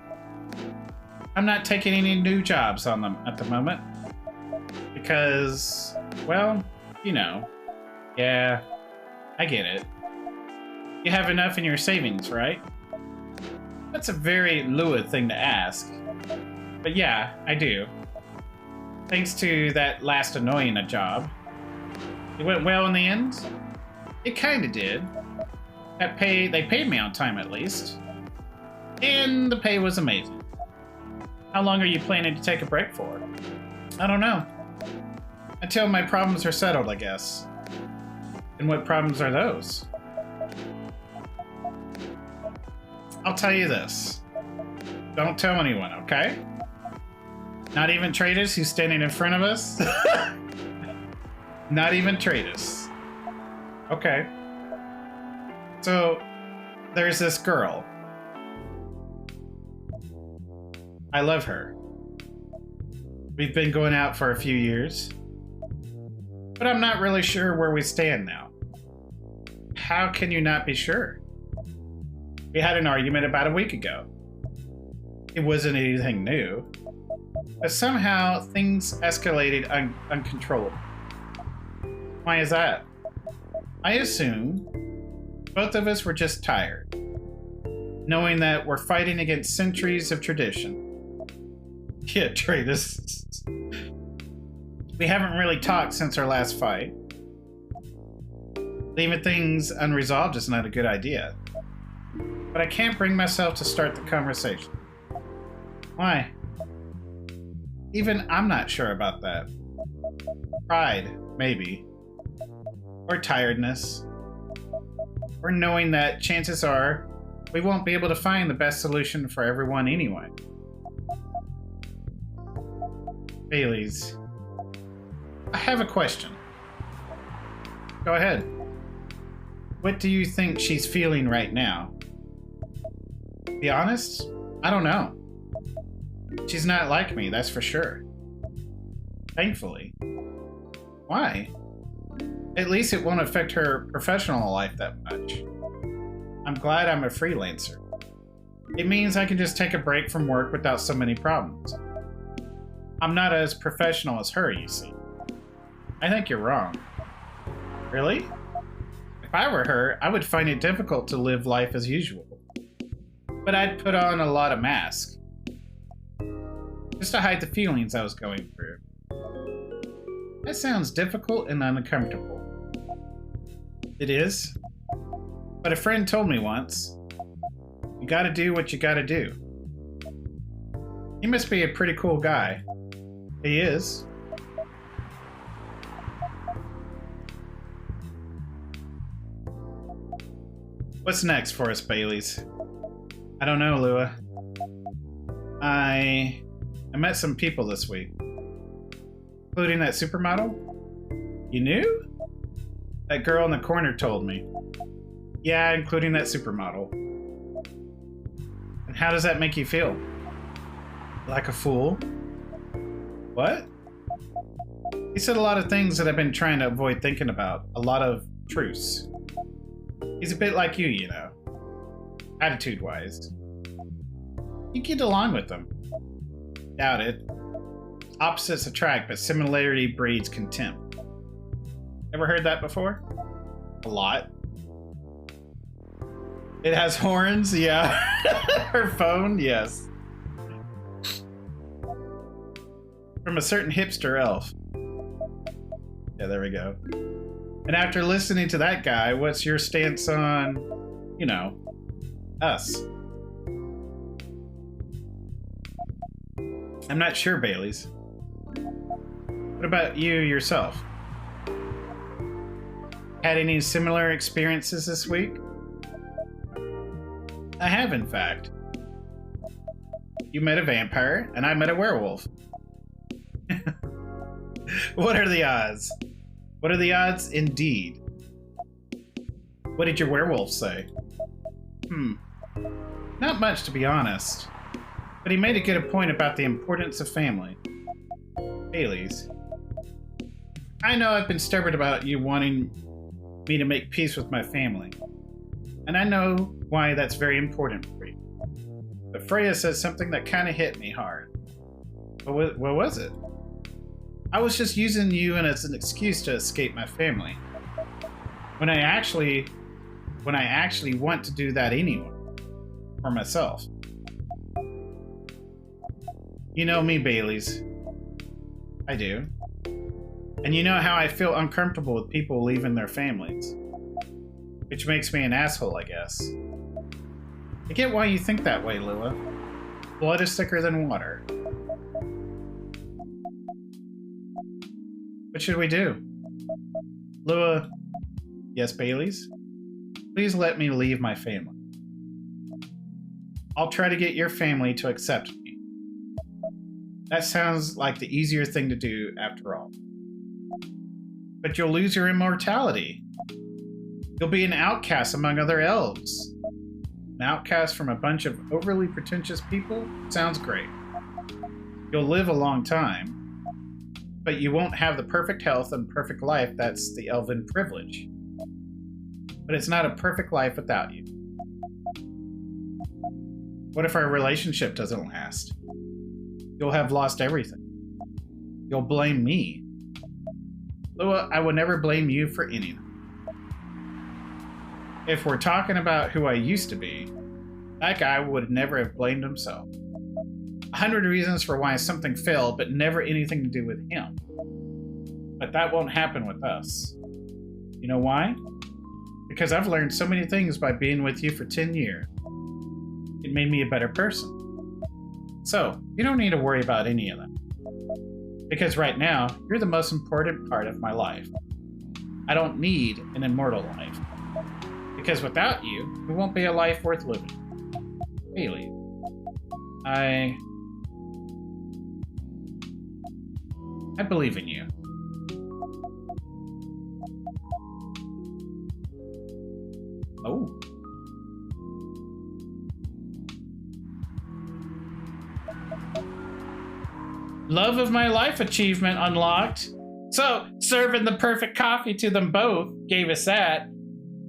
I'm not taking any new jobs on them at the moment. Because, well, you know. Yeah, I get it. You have enough in your savings, right? That's a very Lua thing to ask. But yeah, I do. Thanks to that last annoying job. It went well in the end? It kinda did. They paid me on time at least. And the pay was amazing. How long are you planning to take a break for? I don't know. Until my problems are settled, I guess. And what problems are those? I'll tell you this. Don't tell anyone, okay? Not even Tratus, who's standing in front of us? Not even Tratus. Okay. So, there's this girl. I love her. We've been going out for a few years. But I'm not really sure where we stand now. How can you not be sure? We had an argument about a week ago. It wasn't anything new. But somehow things escalated uncontrollably. Why is that? I assume both of us were just tired, knowing that we're fighting against centuries of tradition. Yeah, Tratus. We haven't really talked since our last fight. Leaving things unresolved is not a good idea. But I can't bring myself to start the conversation. Why? Even I'm not sure about that. Pride, maybe. Or tiredness. Or knowing that chances are we won't be able to find the best solution for everyone anyway. Bailey's. I have a question. Go ahead. What do you think she's feeling right now? To be honest, I don't know. She's not like me, that's for sure. Thankfully. Why? At least it won't affect her professional life that much. I'm glad I'm a freelancer. It means I can just take a break from work without so many problems. I'm not as professional as her, you see. I think you're wrong. Really? If I were her, I would find it difficult to live life as usual. But I'd put on a lot of masks. Just to hide the feelings I was going through. That sounds difficult and uncomfortable. It is. But a friend told me once, you gotta do what you gotta do. He must be a pretty cool guy. He is. What's next for us, Baileys? I don't know, Lua. I met some people this week. Including that supermodel? You knew? That girl in the corner told me. Yeah, including that supermodel. And how does that make you feel? Like a fool? What? He said a lot of things that I've been trying to avoid thinking about. A lot of truths. He's a bit like you know. Attitude-wise. You get along with him. Doubt it. Opposites attract, but similarity breeds contempt. Ever heard that before? A lot. It has horns, yeah. Her phone, yes. From a certain hipster elf. Yeah, there we go. And after listening to that guy, what's your stance on, you know, us? I'm not sure, Bailey's. What about you yourself? Had any similar experiences this week? I have, in fact. You met a vampire, and I met a werewolf. What are the odds? What are the odds, indeed? What did your werewolf say? Not much, to be honest. But he made a good point about the importance of family. Bailey's. I know I've been stubborn about you wanting me to make peace with my family. And I know why that's very important for you. But Freya said something that kind of hit me hard. What was it? I was just using you as an excuse to escape my family. When I actually want to do that anyway. For myself. You know me, Bailey's. I do. And you know how I feel uncomfortable with people leaving their families. Which makes me an asshole, I guess. I get why you think that way, Lua. Blood is thicker than water. What should we do? Lua, yes, Bailey's? Please let me leave my family. I'll try to get your family to accept me. That sounds like the easier thing to do after all. But you'll lose your immortality. You'll be an outcast among other elves. An outcast from a bunch of overly pretentious people? Sounds great. You'll live a long time. But you won't have the perfect health and perfect life that's the elven privilege. But it's not a perfect life without you. What if our relationship doesn't last? You'll have lost everything. You'll blame me. Lua, I would never blame you for anything. If we're talking about who I used to be, that guy would never have blamed himself. 100 reasons for why something failed, but never anything to do with him. But that won't happen with us. You know why? Because I've learned so many things by being with you for 10 years. It made me a better person. So, you don't need to worry about any of that. Because right now, you're the most important part of my life. I don't need an immortal life. Because without you, it won't be a life worth living. Bailey, I believe in you. Oh. Love of my life achievement unlocked. So, serving the perfect coffee to them both gave us that.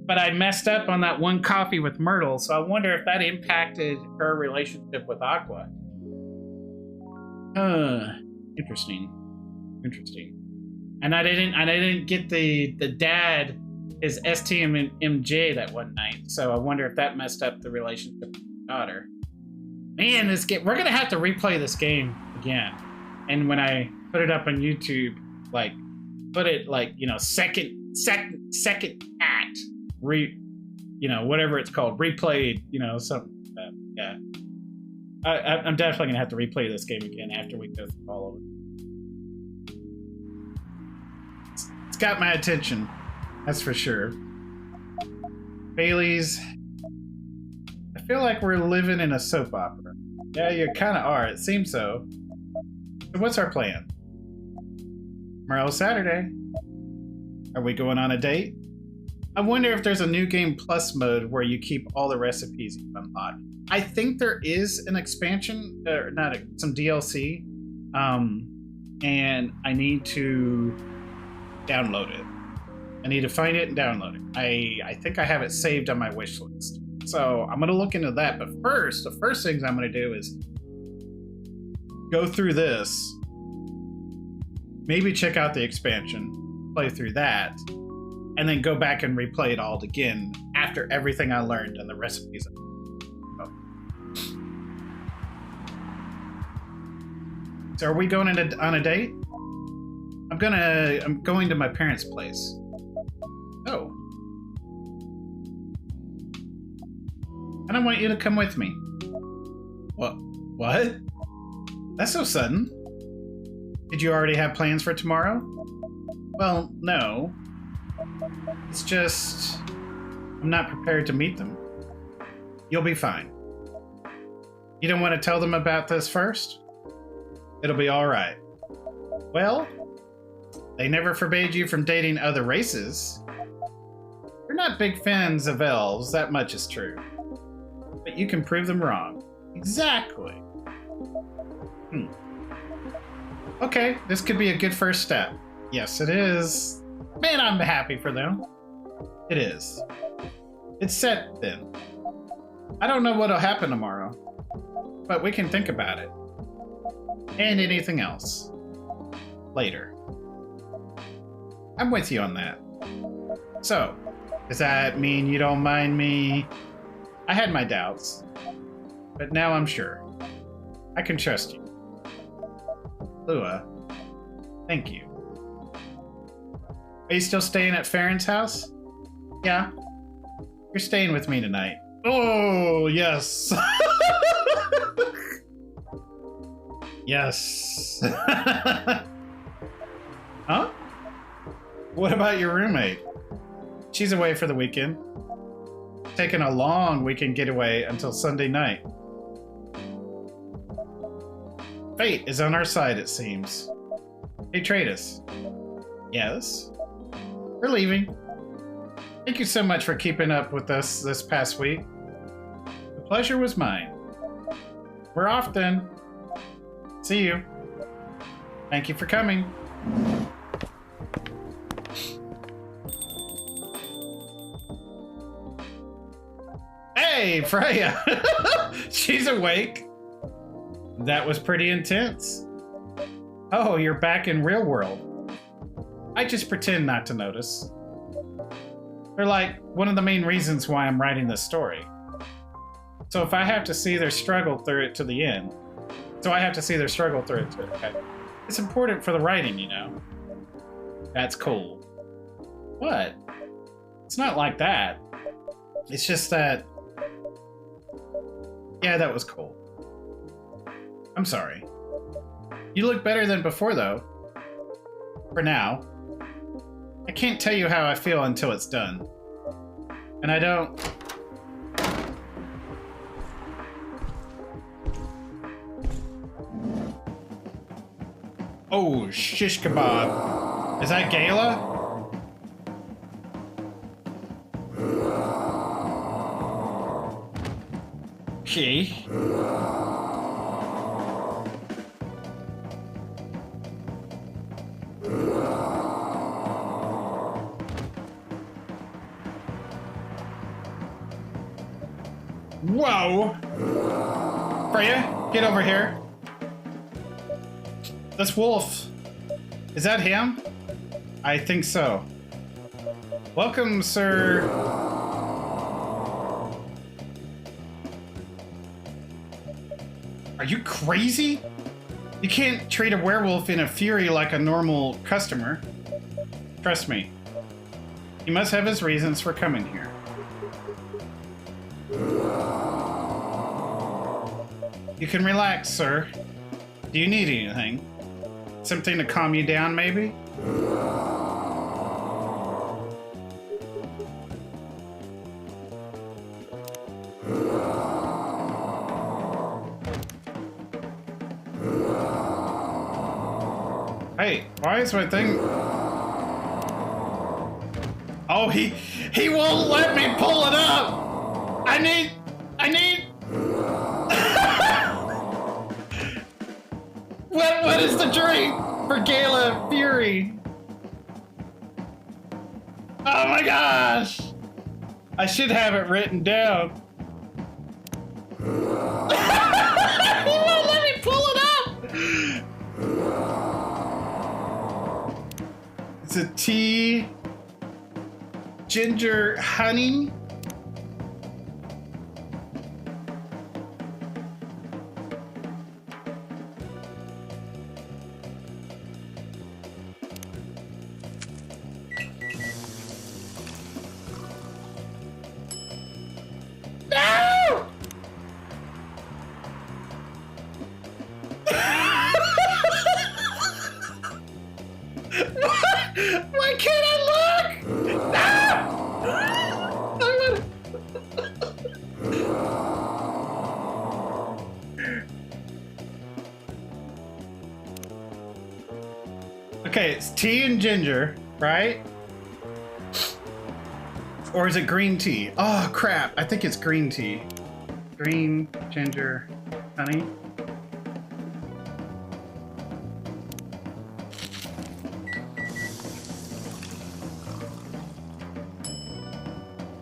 But I messed up on that one coffee with Myrtle, so I wonder if that impacted her relationship with Aqua. Interesting. And I didn't get the dad, his STMJ that one night, so I wonder if that messed up the relationship with the daughter. Man, this game, we're gonna have to replay this game again. And when I put it up on YouTube, like, put it like, you know, second act, whatever it's called, replayed, you know, something like that. Yeah. I'm definitely gonna have to replay this game again after we go through all of it. It's got my attention, that's for sure. Bailey's, I feel like we're living in a soap opera. Yeah, you kind of are. It seems so. So what's our plan? Tomorrow's Saturday. Are we going on a date? I wonder if there's a new game plus mode where you keep all the recipes you unlock. I think there is an expansion, or some DLC. and I need to download it. I need to find it and download it. I think I have it saved on my wish list. So I'm going to look into that. But first, the first things I'm going to do is go through this, maybe check out the expansion, play through that, and then go back and replay it all again after everything I learned and the recipes. So are we going on a date? I'm going to my parents' place. Oh. And I want you to come with me. What? That's so sudden. Did you already have plans for tomorrow? Well, no. It's just I'm not prepared to meet them. You'll be fine. You don't want to tell them about this first? It'll be all right. Well, they never forbade you from dating other races. You're not big fans of elves, that much is true. But you can prove them wrong. Exactly. Okay, this could be a good first step. Yes, it is. Man, I'm happy for them. It is. It's set then. I don't know what'll happen tomorrow, but we can think about it. And anything else. Later. I'm with you on that. So, does that mean you don't mind me? I had my doubts, but now I'm sure. I can trust you. Lua, thank you. Are you still staying at Farron's house? Yeah. You're staying with me tonight. Oh, yes. Yes. Huh? What about your roommate? She's away for the weekend. Taking a long weekend getaway until Sunday night. Fate is on our side, it seems. Hey, Tratus. Yes? We're leaving. Thank you so much for keeping up with us this past week. The pleasure was mine. We're off then. See you. Thank you for coming. Hey, Freya! She's awake. That was pretty intense. Oh, you're back in real world. I just pretend not to notice. They're like one of the main reasons why I'm writing this story. So if I have to see their struggle through it to the end, okay. It's important for the writing, you know. That's cool. What? It's not like that. It's just that... Yeah, that was cool. I'm sorry. You look better than before, though. For now. I can't tell you how I feel until it's done. And I don't... Oh, shish kebab. Is that Gala? She. Whoa! Freya, get over here. This wolf. Is that him? I think so. Welcome, sir. Are you crazy? You can't treat a werewolf in a fury like a normal customer. Trust me. He must have his reasons for coming here. You can relax, sir. Do you need anything? Something to calm you down, maybe? Hey, why is my thing... Oh, he won't let me pull it up! I need... What is the drink? For Gala Fury. Oh my gosh! I should have it written down. He won't let me pull it up! It's a tea, ginger, honey. Why can't I look? Okay, it's tea and ginger, right? Or is it green tea? Oh crap, I think it's green tea. Green, ginger, honey.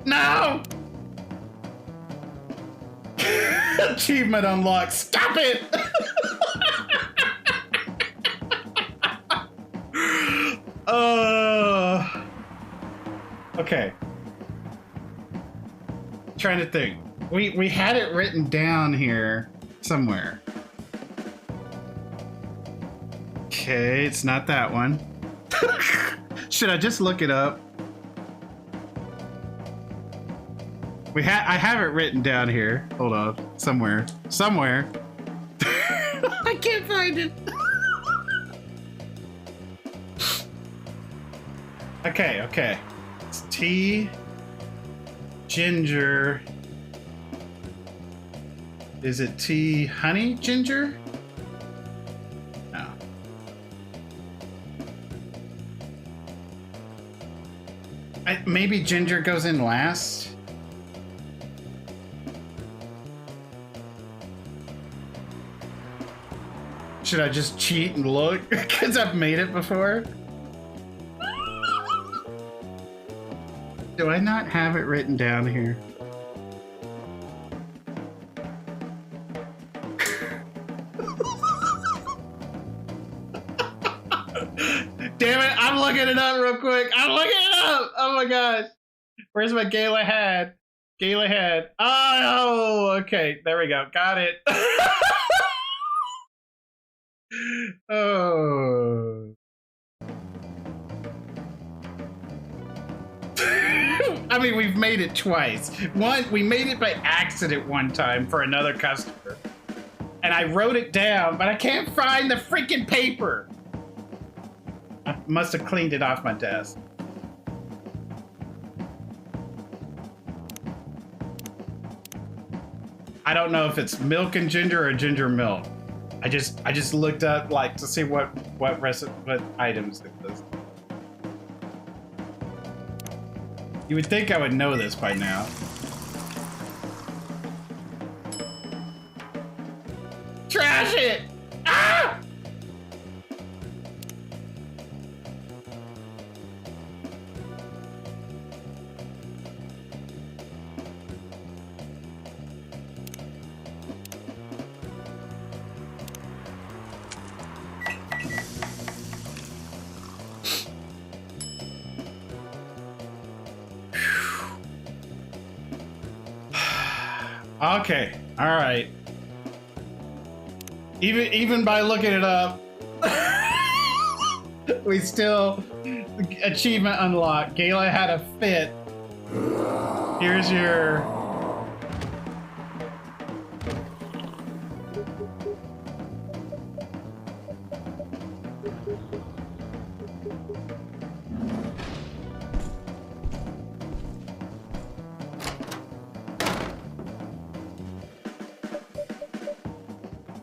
No! Achievement unlocked. Stop it! Okay. Trying to think. We had it written down here somewhere. Okay, it's not that one. Should I just look it up? I have it written down here. Hold on. Somewhere. I can't find it. Okay. It's tea, ginger. Is it tea, honey, ginger? No. Maybe ginger goes in last. Should I just cheat and look? Because I've made it before? Do I not have it written down here? Damn it, I'm looking it up real quick. I'm looking it up! Oh my gosh. Where's my Gala hat? Oh, okay. There we go. Got it. Oh. I mean, we've made it twice. We made it by accident one time for another customer. And I wrote it down, but I can't find the freaking paper. I must have cleaned it off my desk. I don't know if it's milk and ginger or ginger milk. I just looked up like to see what items it was. You would think I would know this by now. Trash it! Ah! Okay, all right. Even by looking it up, we still achievement unlocked. Gala had a fit. Here's your.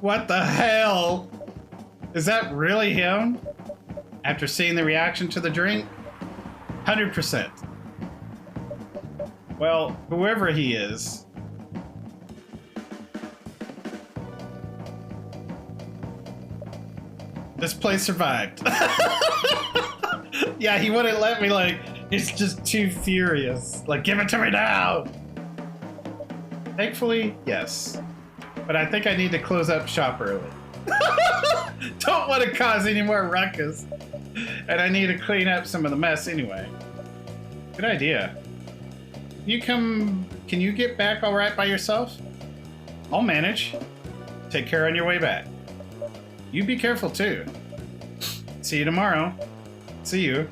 What the hell? Is that really him? After seeing the reaction to the drink? 100%. Well, whoever he is. This place survived. Yeah, he wouldn't let me, like, he's just too furious. Like, give it to me now! Thankfully, yes. But I think I need to close up shop early. Don't want to cause any more ruckus. And I need to clean up some of the mess anyway. Good idea. Can you get back all right by yourself? I'll manage. Take care on your way back. You be careful too. See you tomorrow. See you.